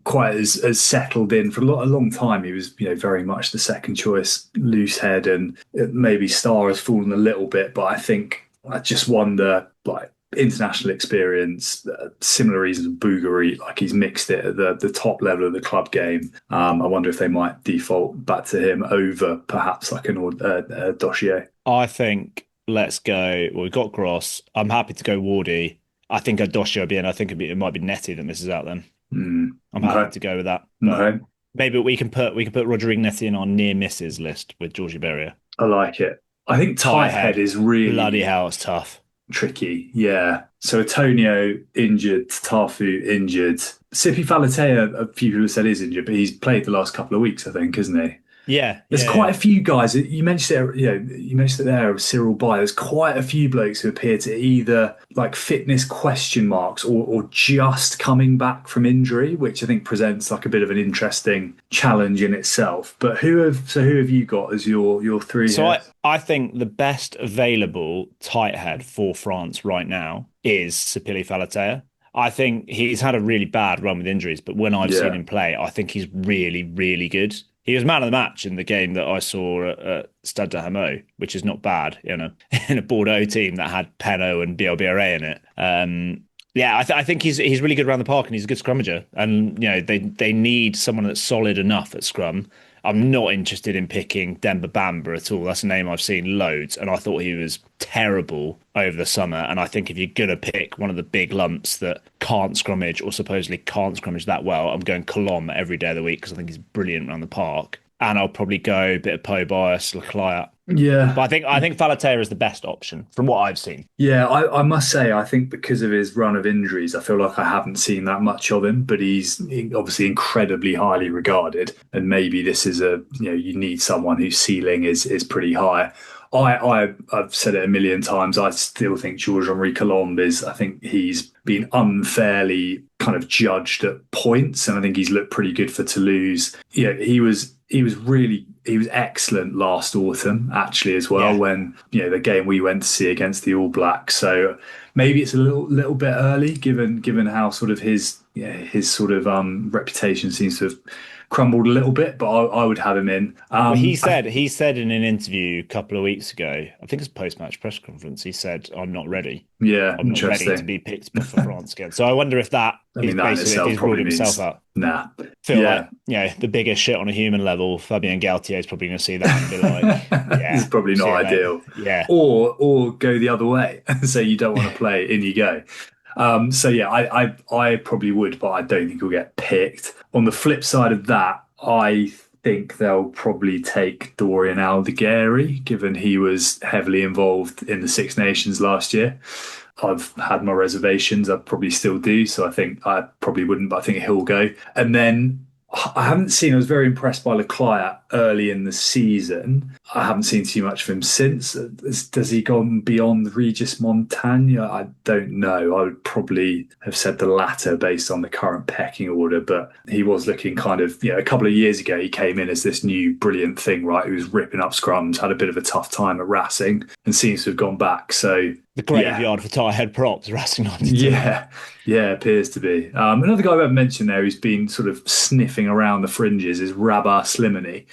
quite as settled in. For a long time, he was very much the second choice loose head, and maybe Star has fallen a little bit. But I just wonder, like, international experience, similar reasons Bougeret, like he's mixed it at the top level of the club game. I wonder if they might default back to him over perhaps like a Dossier. I think let's go. Well, we've got Gross. I'm happy to go Wardy. I think a Dossier would be in. I think it might be Netti that misses out then. I'm happy to go with that. But maybe we can put Rodrigue Netti in our near misses list with Georgie Berrier. I like it. I think tight head is really bloody hell. It's tough. Tricky, yeah. So Antonio injured, Tafu injured. Sipi Falatea, a few people have said is injured, but he's played the last couple of weeks, I think, hasn't he? Yeah. There's quite a few guys. You mentioned it, you mentioned it there, Cyril Bay. There's quite a few blokes who appear to either like fitness question marks or just coming back from injury, which I think presents like a bit of an interesting challenge in itself. But who have you got as your three? So I think the best available tight head for France right now is Sipili Falatea. I think he's had a really bad run with injuries, but when I've seen him play, I think he's really, really good. He was man of the match in the game that I saw at Stade de Hameau, which is not bad, in a Bordeaux team that had Penaud and BLBRA in it. I think he's really good around the park and he's a good scrummager. And they need someone that's solid enough at scrum. I'm not interested in picking Demba Bamba at all. That's a name I've seen loads, and I thought he was terrible over the summer. And I think if you're going to pick one of the big lumps that can't scrummage or supposedly can't scrummage that well, I'm going Colombe every day of the week because I think he's brilliant around the park. and I'll probably go a bit of Po bias, Leclerc. Yeah. But I think Falatea is the best option from what I've seen. Yeah, I must say, I think because of his run of injuries, I feel like I haven't seen that much of him, but he's obviously incredibly highly regarded. And maybe this is you need someone whose ceiling is pretty high. I've said it a million times. I still think Georges-Henri Colombe I think he's been unfairly kind of judged at points. And I think he's looked pretty good for Toulouse. Yeah, he was excellent last autumn, actually, as well, when, the game we went to see against the All Blacks. So maybe it's a little bit early, given how sort of his sort of reputation seems to have crumbled a little bit, but I would have him in. Well, he said in an interview a couple of weeks ago, I think it's a post-match press conference, he said, "I'm not ready. Yeah, I'm not ready to be picked for France again." So I wonder if that is basically if he's ruled himself out. Nah. Feel like, the biggest shit on a human level, Fabien Galthié is probably going to see that and be like, yeah. It's probably not ideal. Yeah. Or go the other way and say you don't want to play, in you go. So yeah, I probably would, but I don't think he'll get picked. On the flip side of that, I think they'll probably take Dorian Aldegheri, given he was heavily involved in the Six Nations last year. I've had my reservations. I probably still do. So I think I probably wouldn't, but I think he'll go. And then I was very impressed by Leclerc early in the season. I haven't seen too much of him since. Does he go beyond Regis Montagna? I don't know. I would probably have said the latter based on the current pecking order, but he was looking kind of, a couple of years ago, he came in as this new brilliant thing, right? He was ripping up scrums, had a bit of a tough time at Racing and seems to have gone back. So the graveyard for tyre head props, Racing 92. Yeah, appears to be. Another guy I've mentioned there who's been sort of sniffing around the fringes is Rabah Slimani,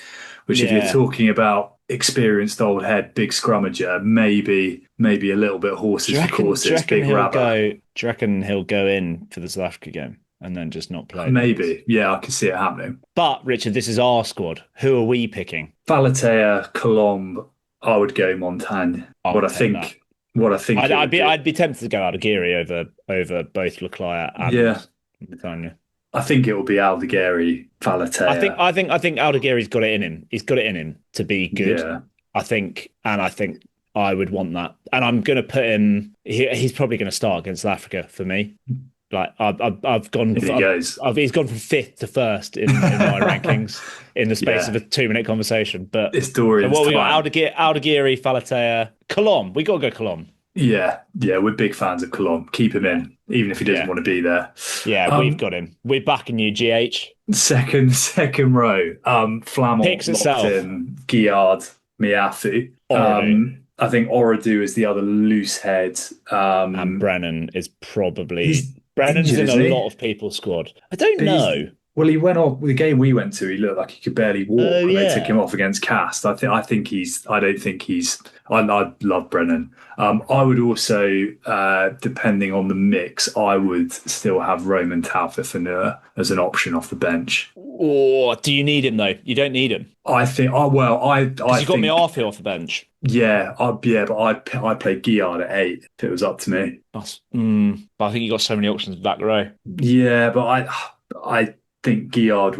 which if you're talking about experienced old head, big scrummager, maybe a little bit horses for courses, big Rabah. Do you reckon he'll go in for the South Africa game and then just not play? Maybe. Yeah, I can see it happening. But, Richard, this is our squad. Who are we picking? Falatea, Colombe, I would go Montaigne. I'd be tempted to go Aldegheri over both Leclerc and Montaigne. I think it will be Aldegheri, Falatea. I think Aldegheri's got it in him. He's got it in him to be good. Yeah. I think I would want that. And I'm going to put him. He's probably going to start against South Africa for me. Like I've gone. He's gone from fifth to first in my rankings in the space of a 2-minute conversation. But it's Dorian's we got Aldegheri, Falatea, Colombe. We got to go Colombe. Yeah, we're big fans of Colombe. Keep him in, even if he doesn't want to be there. Yeah, we've got him. We're backing you, GH. Second row. Flamand, picks itself. Guillard, Miafu. I think Oradu is the other loose head. And Brennan is probably... Brennan's in a lot of people's squad. I don't know. Well, he went off with the game we went to. He looked like he could barely walk when they took him off against Cast. I don't think he's. I love Brennan. I would also, depending on the mix, I would still have Roman Taufifeneur as an option off the bench. Or do you need him though? You don't need him. I think. You got me off off the bench. Yeah, but I'd play Guillard at 8 if it was up to me. But I think you got so many options back row. Yeah, but I think Guillard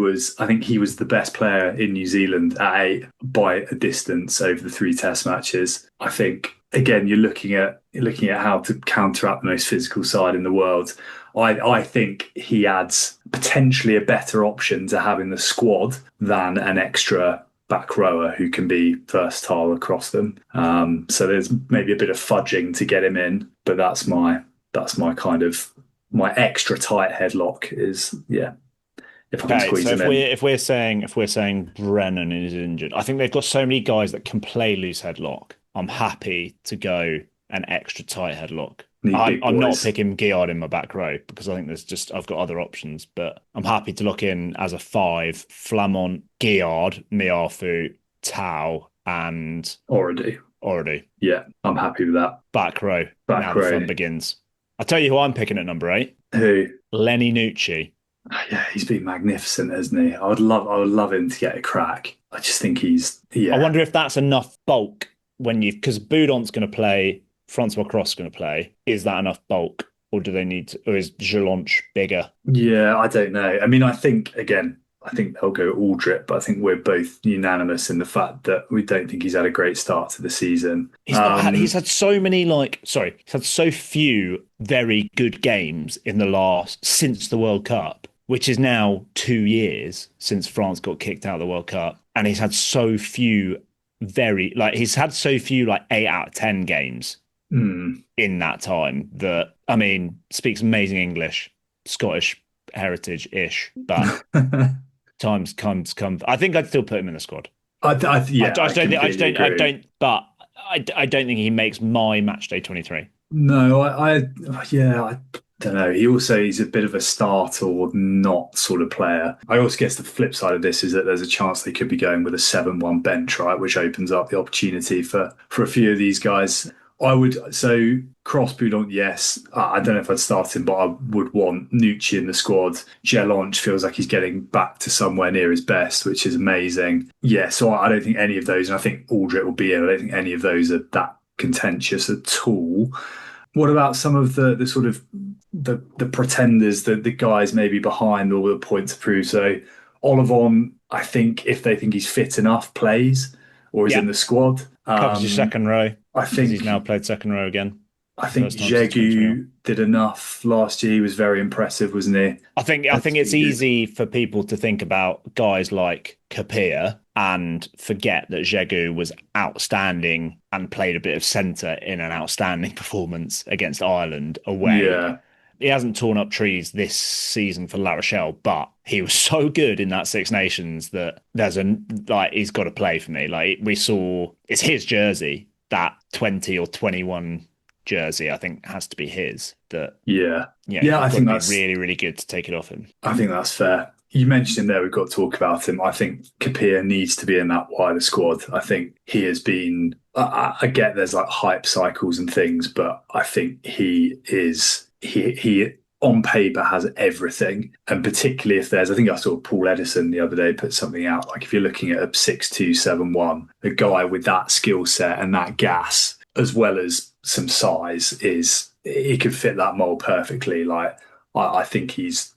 he was the best player in New Zealand at 8 by a distance over the 3 test matches. I think, again, you're looking at how to counteract the most physical side in the world. I think he adds potentially a better option to have in the squad than an extra back rower who can be versatile across them. So there's maybe a bit of fudging to get him in, but that's my kind of my extra tight headlock is if I can squeeze him in. If we're saying Brennan is injured, I think they've got so many guys that can play loose headlock. I'm happy to go an extra tight headlock. I'm not picking Guillard in my back row because I think I've got other options, but I'm happy to look in as a 5, Flamand, Guillard, Miafu, Tau, and Oradu. Yeah, I'm happy with that. Back row. Now the fun begins. I'll tell you who I'm picking at number 8. Who? Lenny Nucci. Yeah, he's been magnificent, hasn't he? I would love him to get a crack. I just think he's. I wonder if that's enough bulk because Boudon's going to play, Francois Cross is going to play. Is that enough bulk, or do they need to, or is Jelonch bigger? Yeah, I don't know. I mean, I think again, I think they'll go Aldrit, but I think we're both unanimous in the fact that we don't think he's had a great start to the season. He's had so many he's had so few very good games since the World Cup, which is now 2 years since France got kicked out of the World Cup. And he's had so few 8 out of 10 games in that time that, I mean, speaks amazing English, Scottish heritage-ish, but times comes. I think I'd still put him in the squad. I don't think he makes my match day 23. No, I don't know. He's a bit of a start or not sort of player. I also guess the flip side of this is that there's a chance they could be going with a 7-1 bench, right, which opens up the opportunity for a few of these guys. Cross Boudon, yes. I don't know if I'd start him, but I would want Nucci in the squad. Jelonch feels like he's getting back to somewhere near his best, which is amazing. Yeah, so I don't think any of those, and I think Aldrit will be in. I don't think any of those are that contentious at all. What about some of the sort of the pretenders, the guys maybe behind all the points approved? So Olivon, I think if they think he's fit enough, plays or is in the squad. Covers your second row. I think he's now played second row again. I think Jegu did enough last year. He was very impressive, wasn't he? I think it's easy for people to think about guys like Kapir and forget that Jegu was outstanding and played a bit of centre in an outstanding performance against Ireland away. Yeah. He hasn't torn up trees this season for La Rochelle, but he was so good in that Six Nations that he's got to play for me. Like we saw, it's his jersey, that 20 or 21 jersey, I think has to be his. I think that's really, really good to take it off him. I think that's fair. You mentioned him there. We've got to talk about him. I think Kapir needs to be in that wider squad. I think he has been. I get there's like hype cycles and things, but I think he on paper has everything, and particularly if there's, I think I saw Paul Edison the other day put something out, like if you're looking at a 6'2", 7'1", a guy with that skill set and that gas as well as some size, he could fit that mold perfectly. Like I think he's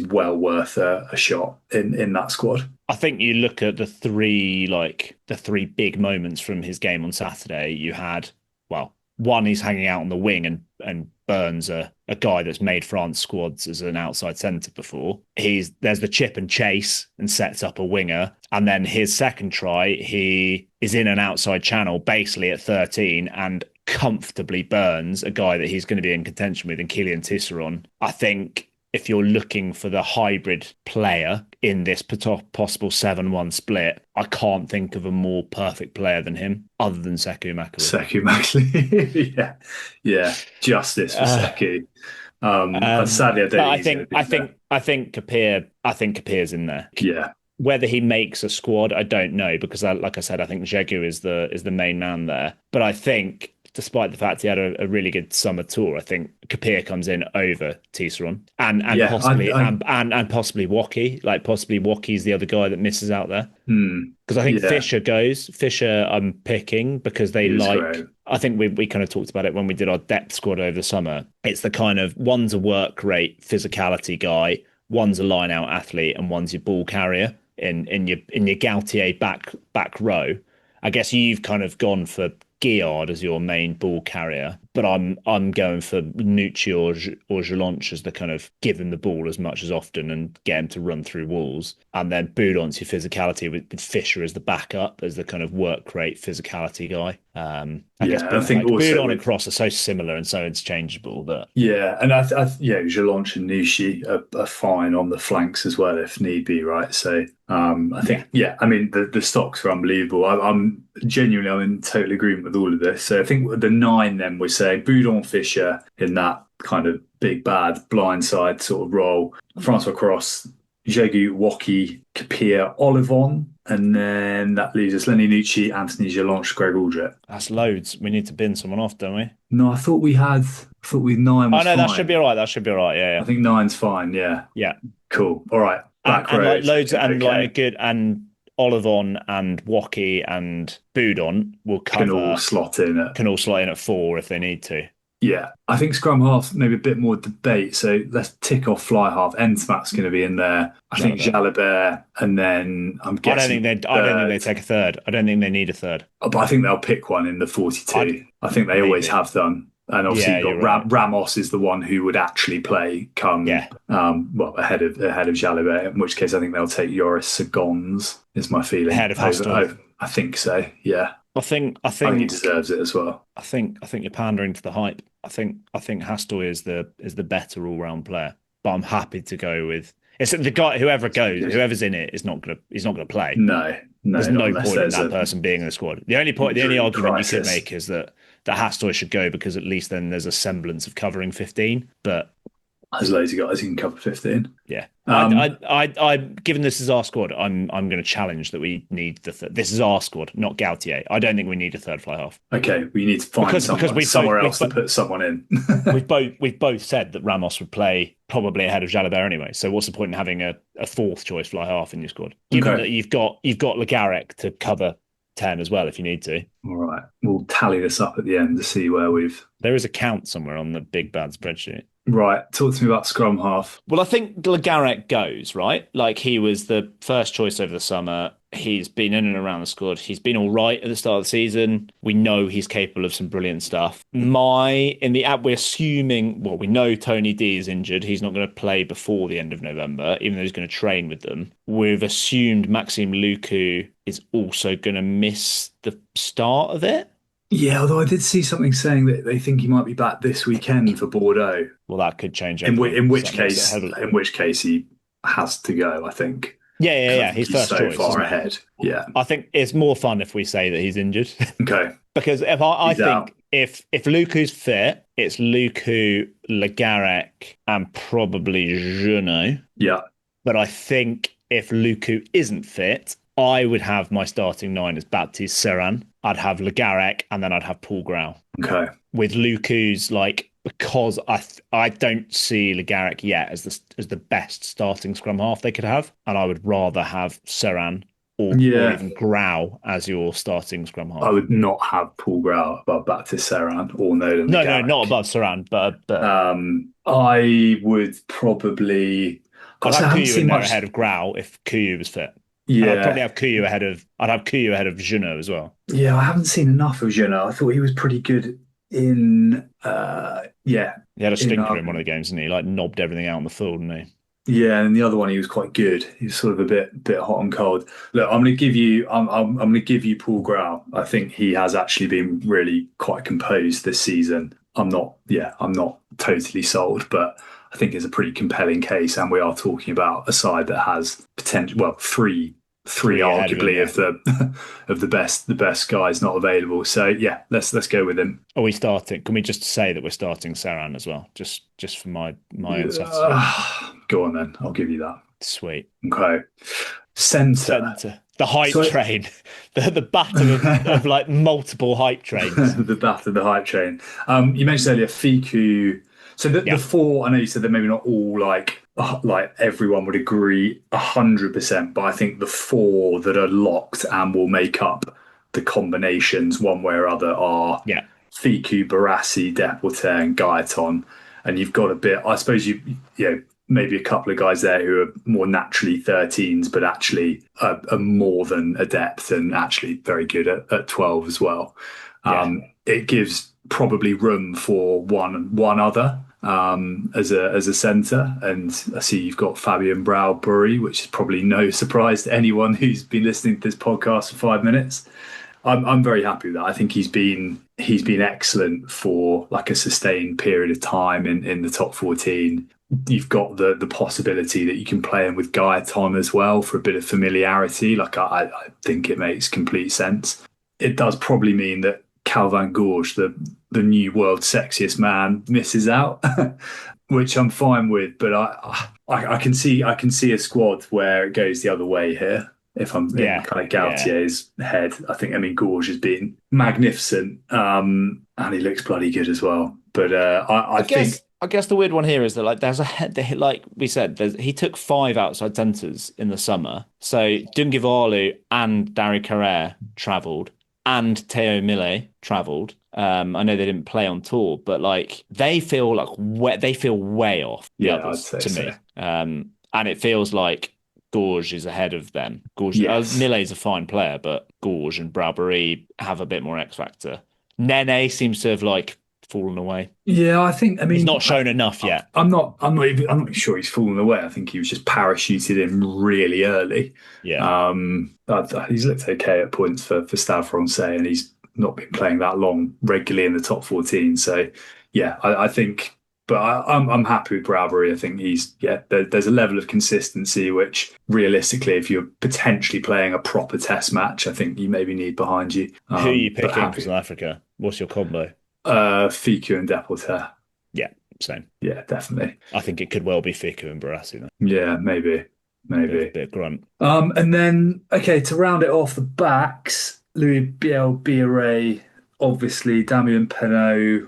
well worth a shot in that squad. I think you look at the three big moments from his game on Saturday. You had, one, he's hanging out on the wing and burns a guy that's made France squads as an outside centre before. There's the chip and chase and sets up a winger. And then his second try, he is in an outside channel basically at 13 and comfortably burns a guy that he's going to be in contention with in Kylian Tisserand. I think if you're looking for the hybrid player in this possible 7-1 split, I can't think of a more perfect player than him, other than Sekou Makulu. Sekou Makulu, yeah, justice for Sekou. But sadly, I think Kapir's in there. Yeah. Whether he makes a squad, I don't know, because like I said, I think Jegu is the main man there. But I think, despite the fact he had a really good summer tour, I think Kapir comes in over Tisserand and possibly Woki. Like possibly Woki's the other guy that misses out there. Because I think Fisher goes. Fisher I'm picking because they like. I think we kind of talked about it when we did our depth squad over the summer. It's the kind of, one's a work rate physicality guy, one's a line out athlete, and one's your ball carrier in your Galthié back row. I guess you've kind of gone for Guillard as your main ball carrier, but I'm going for Nucci or Jelonch as the kind of give him the ball as much as often and get him to run through walls. And then Boudon's your physicality with Fisher as the backup, as the kind of work rate physicality guy. I think Boudon and Cross are so similar and so interchangeable that Jelonch and Nucci are fine on the flanks as well if need be, right? So I think I mean the stocks are unbelievable. I'm in total agreement with all of this. So I think the 9 then we're saying Boudon, Fisher in that kind of big bad blindside sort of role, Francois Cross, Jegu, Woki, Kapir, Olivon, and then that leaves us Lenny Nucci, Anthony Jelonch, Greg Aldrit. That's loads. We need to bin someone off, don't we? No, I thought we 9 was fine. That should be all right. That should be all right. Yeah. I think 9's fine. Yeah. Yeah. Cool. All right. Back row. Like loads and like a good, and Olivon and Woki and Boudon will cover. Can all slot in at 4 if they need to. Yeah, I think scrum half maybe a bit more debate. So let's tick off fly half. Endsmat's going to be in there. I think Jalabert, and then I'm guessing. I don't think they take a third. I don't think they need a third. But I think they'll pick one in the 42. I think they always have done. And obviously, Ramos is the one who would actually play come ahead of Jalabert. In which case, I think they'll take Joris Sagons. Is my feeling ahead of Hastel. I think so. Yeah. I think he deserves it as well. I think you're pandering to the hype. I think Hastel is the better all round player. But I'm happy to go with it's the guy. Whoever's in it is not gonna play. No. There's no point in that person being in the squad. The only argument you could make is that Hastel should go because at least then there's a semblance of covering 15. But there's loads of guys who can cover 15. Yeah. I given this is our squad, I'm going to challenge that we need the third. This is our squad, not Galthié. I don't think we need a third fly half. Okay, we need to find somewhere else to put someone in. we've both said that Ramos would play probably ahead of Jalabert anyway. So what's the point in having a fourth choice fly half in your squad? Given that you've got Le Garrec to cover 10 as well if you need to. All right, we'll tally this up at the end to see where there is a count somewhere on the big bad spreadsheet. Right, talk to me about scrum half. Well, I think Le Garrec goes, right? Like, he was the first choice over the summer. He's been in and around the squad. He's been all right at the start of the season. We know he's capable of some brilliant stuff. We're assuming, we know Tony D is injured. He's not going to play before the end of November, even though he's going to train with them. We've assumed Maxime Lucu is also going to miss the start of it. Yeah, although I did see something saying that they think he might be back this weekend for Bordeaux. Well, that could change. In which case he has to go, I think. Yeah. He's first choice. So far ahead. Yeah. I think it's more fun if we say that he's injured. Okay. Because I think if Lucu's fit, it's Lucu, Le Garrec, and probably Junot. Yeah. But I think if Lucu isn't fit, I would have my starting 9 as Baptiste Serran. I'd have Le Garrec, and then I'd have Paul Grau. Okay. With Lucu's, because I don't see Le Garrec yet as the best starting scrum half they could have, and I would rather have Serran or even Grau as your starting scrum half. I would not have Paul Grau above Baptiste Serran or Nolan. No, not above Serran, but I would probably. I'd have Kuyu in there ahead of Grau if Kuyu was fit. Yeah, I'd probably have Kuyu ahead of. I'd have Kuyu ahead of Junot as well. Yeah, I haven't seen enough of Junot. I thought he was pretty good in. He had a stinker in one of the games, didn't he? Like, knobbed everything out on the field, didn't he? Yeah, and the other one he was quite good. He was sort of a bit hot and cold. Look, I'm going to give you Paul Grau. I think he has actually been really quite composed this season. I'm not totally sold, but I think it's a pretty compelling case, and we are talking about a side that has potential. Well, three arguably of the best guys not available. So yeah, let's go with him. Are we starting? Can we just say that we're starting Serran as well, just for my own satisfaction? Go on then, I'll give you that. Sweet. Okay. Centre. The hype train. The battle of like multiple hype trains. The battle of the hype train. You mentioned earlier Fiku. So the four, I know you said they're maybe not all like everyone would agree 100%, but I think the four that are locked and will make up the combinations one way or other are Fiku, Barassi, Deporter, and Gaetan. And you've got a bit, I suppose maybe a couple of guys there who are more naturally 13s, but actually are more than adept and actually very good at 12 as well. It gives probably room for one other as a centre, and I see you've got Fabien Brau-Burry, which is probably no surprise to anyone who's been listening to this podcast for 5 minutes. I'm very happy with that. I think he's been excellent for like a sustained period of time in the top 14. You've got the possibility that you can play him with Gaetan as well for a bit of familiarity. Like I think it makes complete sense. It does probably mean that Calvin Gorge, the new world's sexiest man, misses out, which I'm fine with. But I can see a squad where it goes the other way here. If I'm in kind of Galthier's head, I Gorge has been magnificent, and he looks bloody good as well. But I guess the weird one here is that like we said, he took 5 outside centres in the summer. So Dungivalu and Dari Carrere travelled. and Teo Mille travelled. I know they didn't play on tour, but like they feel way off the others to me. And it feels like Gorge is ahead of them. Mille's a fine player, but Gorge and Brabbery have a bit more X factor. Nene seems to have like fallen away. Yeah, I mean, he's not shown enough yet. I'm not even sure he's fallen away. I think he was just parachuted in really early. Yeah. He's looked okay at points for Stade Francais, and he's not been playing that long regularly in the top 14. So yeah, I think, but I'm happy with Brabbery. I think there's a level of consistency which realistically, if you're potentially playing a proper test match, I think you maybe need behind you. Who are you picking for South Africa? What's your combo? Fiku and Deporter. Yeah, same. Yeah, definitely. I think it could well be Fiku and Barassi though. Yeah, maybe. A bit of grunt. And then, to round it off, the backs, Louis Biel-Biarré, obviously, Damien Penaud,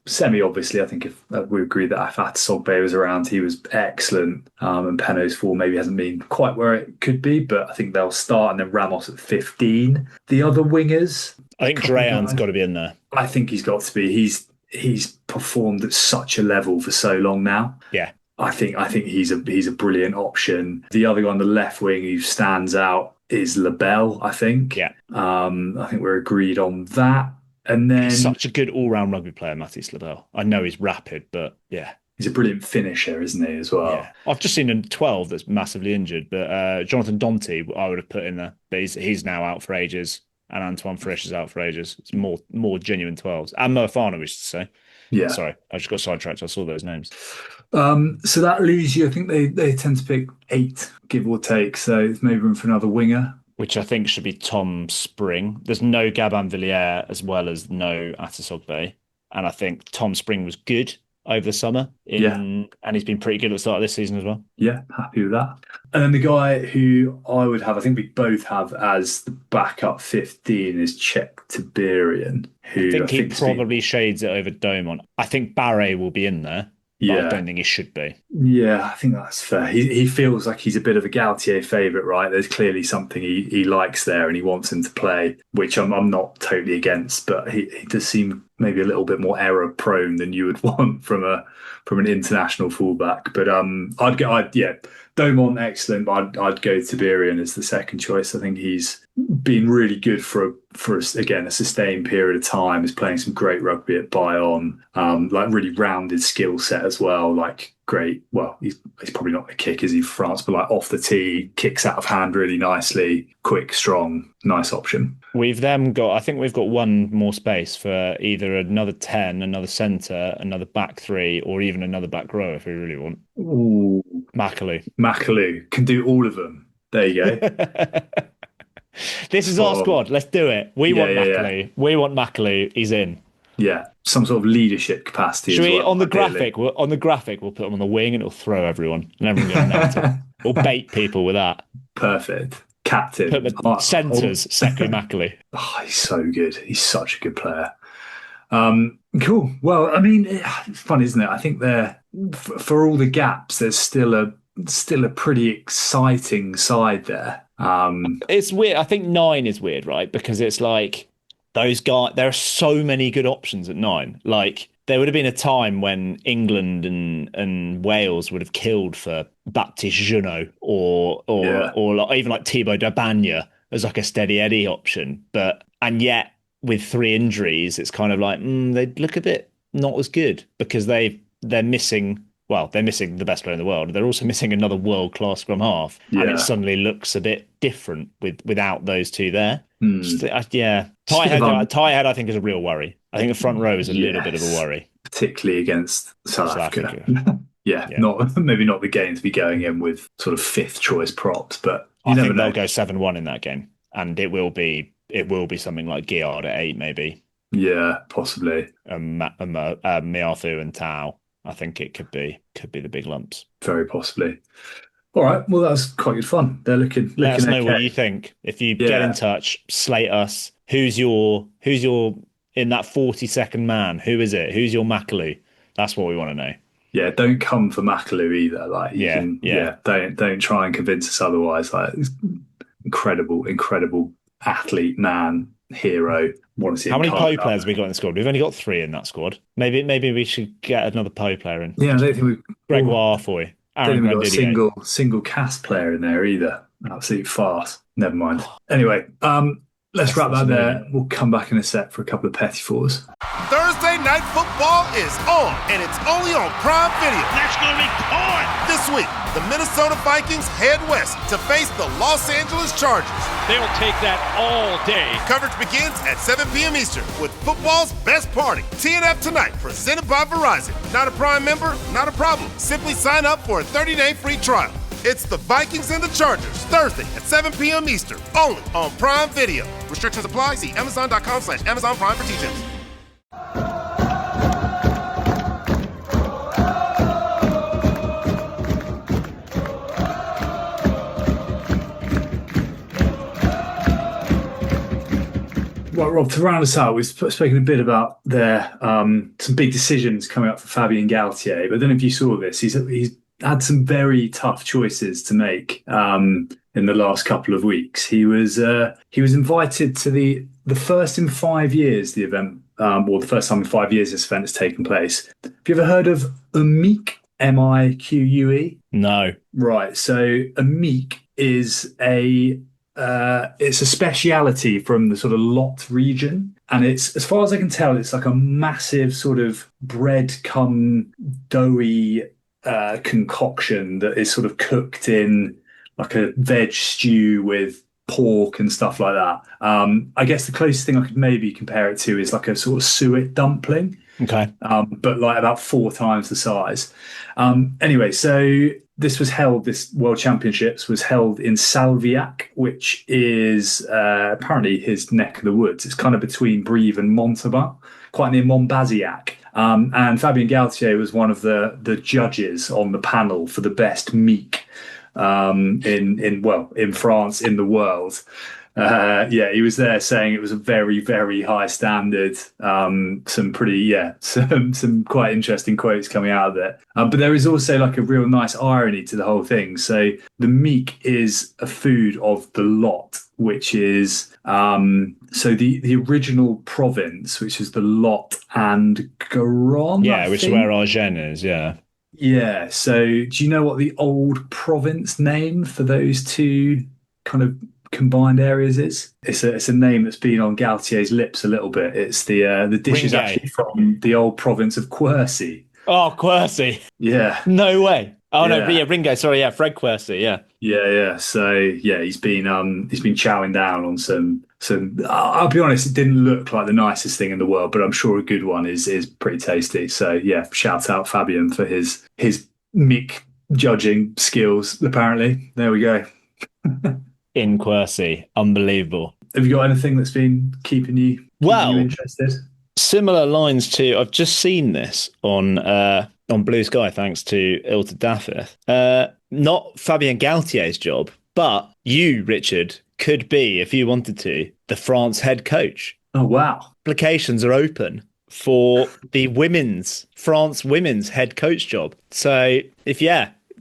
semi-obviously. I think if we agree that if Atasogbe was around, he was excellent. And Penaud's form maybe hasn't been quite where it could be, but I think they'll start, and then Ramos at 15. The other wingers... I think Dreyan's got to be in there. I think he's got to be. He's performed at such a level for so long now. Yeah. I think he's a brilliant option. The other guy on the left wing who stands out is Labelle, I think. Yeah. I think we're agreed on that. And then he's such a good all-round rugby player, Mathis Labelle. I know he's rapid, but yeah. He's a brilliant finisher, isn't he, as well? Yeah. I've just seen a 12 that's massively injured, but Jonathan Dante I would have put in there. But he's now out for ages. And Antoine Frisch is out for ages. It's more genuine 12s. And Mofana, we should say. Yeah. Sorry, I just got sidetracked. I saw those names. So that leaves you, I think they tend to pick 8, give or take. So there's maybe room for another winger. Which I think should be Tom Spring. There's no Gabin Villiers as well as no Atasogbe. And I think Tom Spring was good over the summer. And he's been pretty good at the start of this season as well. Yeah, happy with that. And then the guy who I would have, I think we both have as the backup 15 is Czech Tiberian. I think he probably shades it over Domon. I think Barre will be in there. Yeah. I don't think he should be. Yeah, I think that's fair. He feels like he's a bit of a Galthié favourite, right? There's clearly something he likes there and he wants him to play, which I'm not totally against, but he does seem maybe a little bit more error prone than you would want from an international fullback. But Domon excellent, but I'd go Tiberian as the second choice. I think he's been really good for again a sustained period of time. He's playing some great rugby at Bayonne, like really rounded skill set as well. Like great. Well, he's probably not a kick, is he, for France? But like off the tee, kicks out of hand really nicely, quick, strong, nice option. I think we've got one more space for either another 10, another centre, another back 3, or even another back row if we really want. Ooh. Macalou can do all of them. There you go. This is our squad. Let's do it. We want Macalou. Yeah. We want Macalou. He's in. Yeah, some sort of leadership capacity. Should we on the graphic? We'll put him on the wing and it'll throw everyone, and everyone goes natter. We'll bait people with that. Perfect. Captain. Put the centres. Sekou Macalou. Oh, he's so good. He's such a good player. Cool. Well, I mean, it's fun, isn't it? I think for all the gaps, there's still a pretty exciting side there. It's weird. I think 9 is weird, right? Because it's like those guys. There are so many good options at 9. Like there would have been a time when England and Wales would have killed for Baptiste Junot or even like Thibaut Dabagna as like a steady Eddie option. And yet with 3 injuries, it's kind of like they look a bit not as good because they're missing. Well, they're missing the best player in the world. They're also missing another world-class scrum half. Yeah. And it suddenly looks a bit different without those 2 there. Tighthead, I think, is a real worry. I think the front row is a little bit of a worry. Particularly against South Africa. Maybe not the game to be going in with sort of 5th choice props, but I think they'll go 7-1 in that game. And it will be something like Guillard at 8, maybe. Yeah, possibly. Miafu and Tau. I think it could be the big lumps. Very possibly. All right. Well, that was quite good fun. They're looking. Let us know what you think. If you get in touch, slate us. Who's your in that 40-second man? Who is it? Who's your Macalou? That's what we want to know. Yeah. Don't come for Macalou either. Like Don't try and convince us otherwise. Like incredible athlete, man. hero. Want to see how many Poe players have we got in the squad? We've only got 3 in that squad. Maybe we should get another Poe player in. Yeah, I don't think we. Gregoire Foy. Don't think we've got a single cast player in there either. Absolute farce. Never mind. Anyway, let's wrap that there. We'll come back in a sec for a couple of petty fours. Thursday Night Football is on, and it's only on Prime Video. Let's go record! This week, the Minnesota Vikings head west to face the Los Angeles Chargers. They'll take that all day. Coverage begins at 7 p.m. Eastern with football's best party. TNF Tonight, presented by Verizon. Not a Prime member? Not a problem. Simply sign up for a 30-day free trial. It's the Vikings and the Chargers, Thursday at 7 p.m. Eastern, only on Prime Video. Restrictions apply. See Amazon.com/Amazon Prime for details. Right, Rob, to round us out, we've spoken a bit about some big decisions coming up for Fabien Galthié, but I don't know if you saw this. He's had some very tough choices to make in the last couple of weeks. He was invited to the first in 5 years the event, or the first time in 5 years this event has taken place. Have you ever heard of Amique? M-I-Q-U-E? No. Right, so Amique is it's a speciality from the sort of Lot region, and it's, as far as I can tell, it's like a massive sort of bread cum doughy concoction that is sort of cooked in like a veg stew with pork and stuff like that. I guess the closest thing I could maybe compare it to is like a sort of suet dumpling. Okay. But like about 4 times the size. Anyway, so this World Championships was held in Salviac, which is apparently his neck of the woods. It's kind of between Brive and Montauban, quite near Montbazillac. And Fabien Galthié was one of the judges on the panel for the best mique in France, in the world. He was there saying it was a very, very high standard. Some quite interesting quotes coming out of it. But there is also like a real nice irony to the whole thing. So the mique is a food of the Lot, which is the original province, which is the Lot and Garonne. Yeah, which is where Argennes is. Yeah. Yeah. So do you know what the old province name for those two kind of combined areas is? It's a name that's been on Galthié's lips a little bit. It's the dish is actually from the old province of Quercy. Oh, Quercy. Yeah. No way. Oh no, yeah, Ringo. Sorry, yeah, Fred Quercy. Yeah. Yeah. So yeah, he's been chowing down on some. I'll be honest, it didn't look like the nicest thing in the world, but I'm sure a good one is pretty tasty. So yeah, shout out Fabien for his mique judging skills. Apparently, there we go. In Quercy, unbelievable. Have you got anything that's been keeping you interested? Similar lines to, I've just seen this on Blue Sky, thanks to Ilta Daffith. Not Fabien Galthié's job, but you, Richard, could be, if you wanted to, the France head coach. Oh, wow. Applications are open for the France women's head coach job. So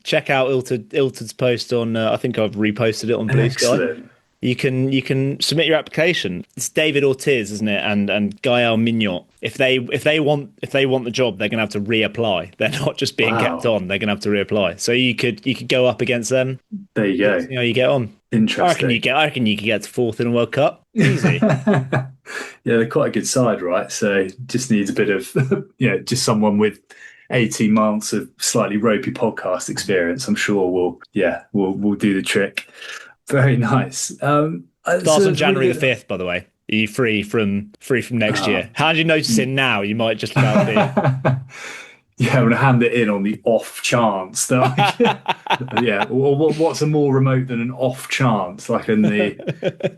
check out Ilta's post on, I think I've reposted it on Blue Sky. You can submit your application. It's David Ortiz, isn't it? And Gaël Mignot. If they want the job, they're gonna have to reapply. They're not just being kept on. They're gonna have to reapply. So you could go up against them. There you go. See how you get on. Interesting. I reckon you could get to 4th in a World Cup. Easy. Yeah, they're quite a good side, right? So just needs a bit of just someone with 18 months of slightly ropey podcast experience. I'm sure we'll do the trick. Very nice. Starts on January the 5th, by the way. Are you free from next year? How do you notice it now? You might just about be. Yeah, I'm going to hand it in on the off chance that what's a more remote than an off chance, like in the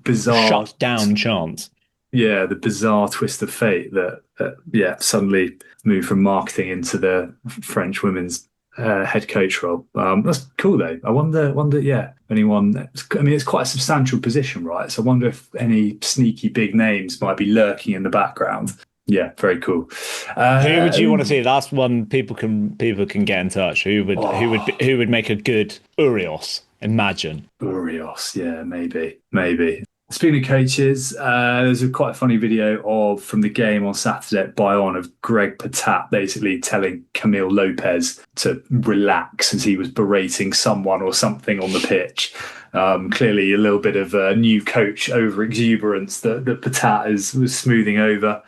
bizarre shut down chance. Yeah, the bizarre twist of fate that suddenly moved from marketing into the French women's head coach role. That's cool though. I wonder anyone, I mean, it's quite a substantial position, right? So I wonder if any sneaky big names might be lurking in the background. Yeah, very cool. Who would you want to see? That's one people can get in touch. Who would make a good Urios? Imagine Urios. Yeah, maybe. Speaking of coaches, there's a quite funny video from the game on Saturday at Bayonne of Greg Patat basically telling Camille Lopez to relax as he was berating someone or something on the pitch. Clearly a little bit of a new coach over exuberance that Patat was smoothing over,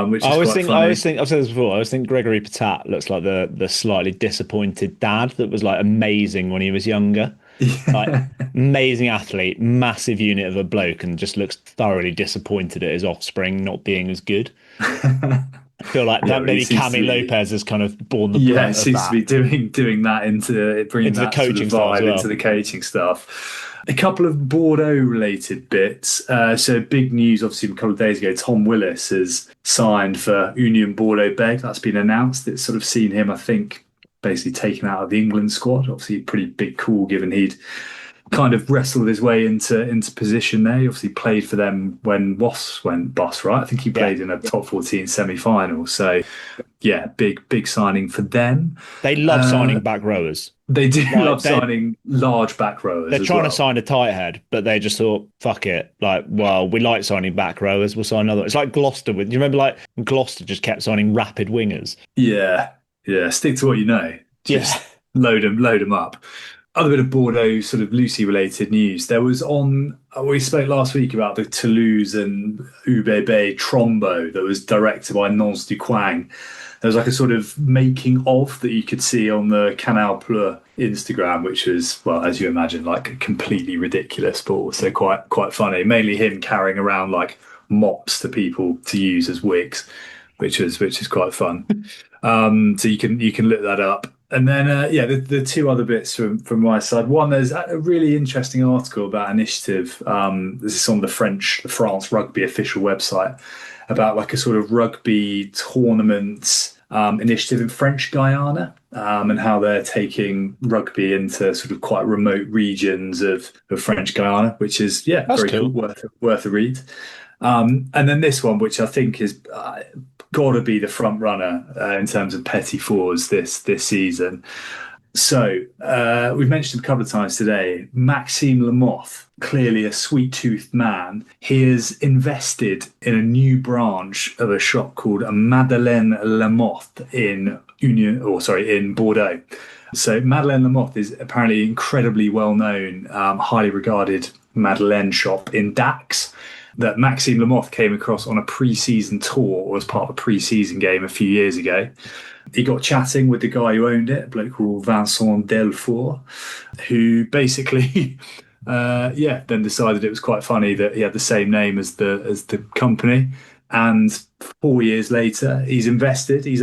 which is quite funny. I've said this before, I always think Gregory Patat looks like the slightly disappointed dad that was like amazing when he was younger. Like amazing athlete, massive unit of a bloke, and just looks thoroughly disappointed at his offspring not being as good. I feel like that maybe Cami Lopez has kind of borne the brunt of that. Seems to be doing that into bringing that the coaching sort of vibe stuff into the coaching stuff. A couple of Bordeaux related bits. So big news, obviously, a couple of days ago, Tom Willis has signed for Union Bordeaux-Bègles. That's been announced. It's sort of seen him, I think, basically taken out of the England squad. Obviously, a pretty big call given he'd kind of wrestled his way into position there. He obviously played for them when Wasps went bust, right? I think he played in a top 14 semi-final. So, yeah, big signing for them. They love signing back rowers. They do love signing large back rowers. They're trying to sign a tight head, but they just thought, fuck it. Like, well, we like signing back rowers. We'll sign another. It's like Gloucester. You remember, like, Gloucester just kept signing rapid wingers. Yeah. Stick to what you know. Just load them up. Other bit of Bordeaux sort of loosely related news. There was we spoke last week about the Toulouse and UBB Trombo that was directed by Nance Duquang. There was like a sort of making of that you could see on the Canal Plus Instagram, which was, well, as you imagine, like completely ridiculous, but also quite funny. Mainly him carrying around like mops to people to use as wigs, which is quite fun. So you can look that up. And then, the two other bits from my side. One, there's a really interesting article about initiative. This is on the France Rugby official website about like a sort of rugby tournament initiative in French Guyana and how they're taking rugby into sort of quite remote regions of French Guyana, which is, very cool, worth a read. And then this one, which I think is got to be the front runner in terms of Petit fours this season. So we've mentioned him a couple of times today. Maxime Lamotte, clearly a sweet-toothed man. He has invested in a new branch of a shop called Madeleine Lamotte in Bordeaux. So Madeleine Lamotte is apparently incredibly well-known, highly regarded Madeleine shop in Dax that Maxime Lamotte came across on a pre-season tour or as part of a pre-season game a few years ago. He got chatting with the guy who owned it, a bloke called Vincent Delfour, who basically, then decided it was quite funny that he had the same name as the company. And 4 years later, he's invested. He's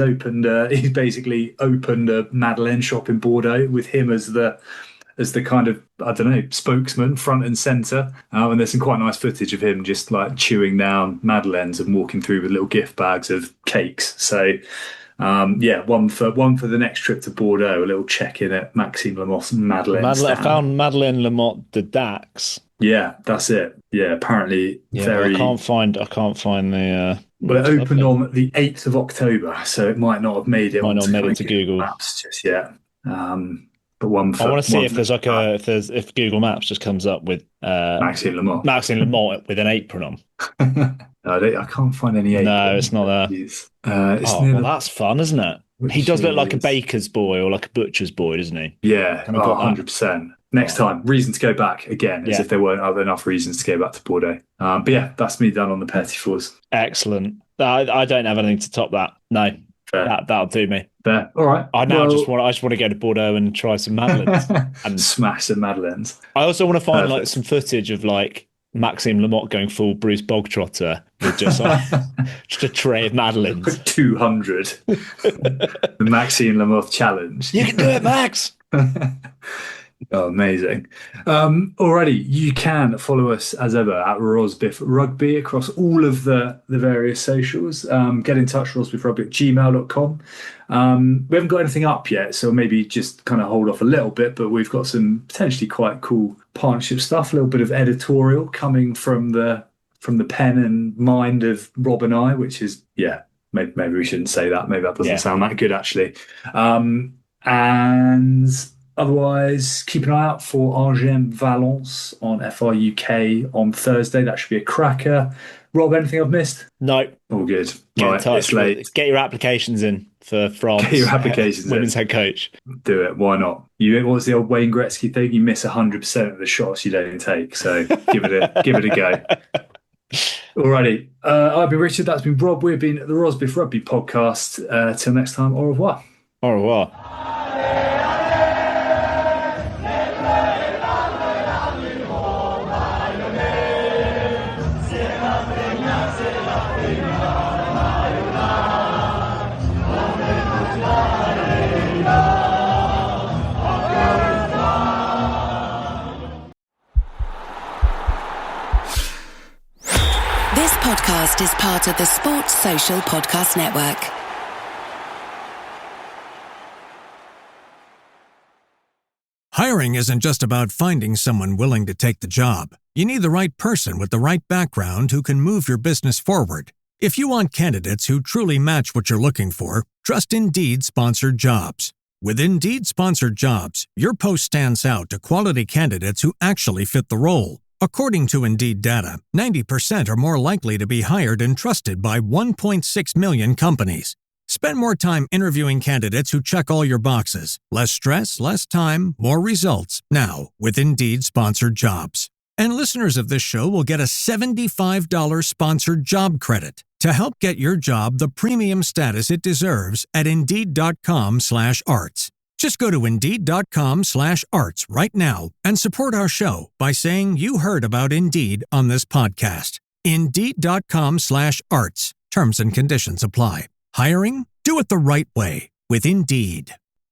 basically opened a Madeleine shop in Bordeaux with him as the kind of, I don't know, spokesman, front and centre. And there's some quite nice footage of him just like chewing down Madeleines and walking through with little gift bags of cakes. So, one for the next trip to Bordeaux, a little check-in at Maxime Lamotte's Madeleine. I found Madeleine Lamotte de Dax. Yeah, that's it. Yeah, apparently very... I can't find the... Well, it opened on the 8th of October, so it might not have made it to Google Maps just yet. But I want to see if there's if Google Maps just comes up with Maxime Lamotte with an apron on. I can't find any apron. No, it's not there. That's fun, isn't it? He does look like a baker's boy or like a butcher's boy, doesn't he? Yeah, 100%. Next time, reason to go back again, as if there weren't enough reasons to go back to Bordeaux. But yeah, that's me done on the Petit fours. Excellent. I don't have anything to top that. No. That'll do me. Fair. All right. I just want to go to Bordeaux and try some Madeleines and smash some Madeleines. I also want to find like some footage of like Maxime Lamotte going full Bruce Bogtrotter with just a tray of Madeleines. 200. The Maxime Lamotte challenge. You can do it, Max. Oh, amazing. Alrighty, you can follow us as ever at Rosbif Rugby across all of the various socials. Get in touch, rosbifrugby@gmail.com. We haven't got anything up yet, so maybe just kind of hold off a little bit, but we've got some potentially quite cool partnership stuff, a little bit of editorial coming from the pen and mind of Rob and I, which is, maybe we shouldn't say that. Maybe that doesn't sound that good, actually. And Otherwise, keep an eye out for Argem Valence on FRUK on Thursday. That should be a cracker. Rob, anything I've missed? No. All good. Get your applications in for France. Get your applications women's head coach. Do it. Why not? What was the old Wayne Gretzky thing? You miss 100% of the shots you don't take. So give it a go. Alrighty. I've been Richard. That's been Rob. We've been at the Rosbifs Rugby podcast. Till next time. Au revoir. Au revoir. Podcast is part of the Sports Social Podcast Network. Hiring isn't just about finding someone willing to take the job. You need the right person with the right background who can move your business forward. If you want candidates who truly match what you're looking for, trust Indeed Sponsored Jobs. With Indeed Sponsored Jobs, your post stands out to quality candidates who actually fit the role. According to Indeed data, 90% are more likely to be hired and trusted by 1.6 million companies. Spend more time interviewing candidates who check all your boxes. Less stress, less time, more results. Now, with Indeed Sponsored Jobs. And listeners of this show will get a $75 sponsored job credit to help get your job the premium status it deserves at Indeed.com/arts. Just go to Indeed.com/arts right now and support our show by saying you heard about Indeed on this podcast. Indeed.com/arts. Terms and conditions apply. Hiring? Do it the right way with Indeed.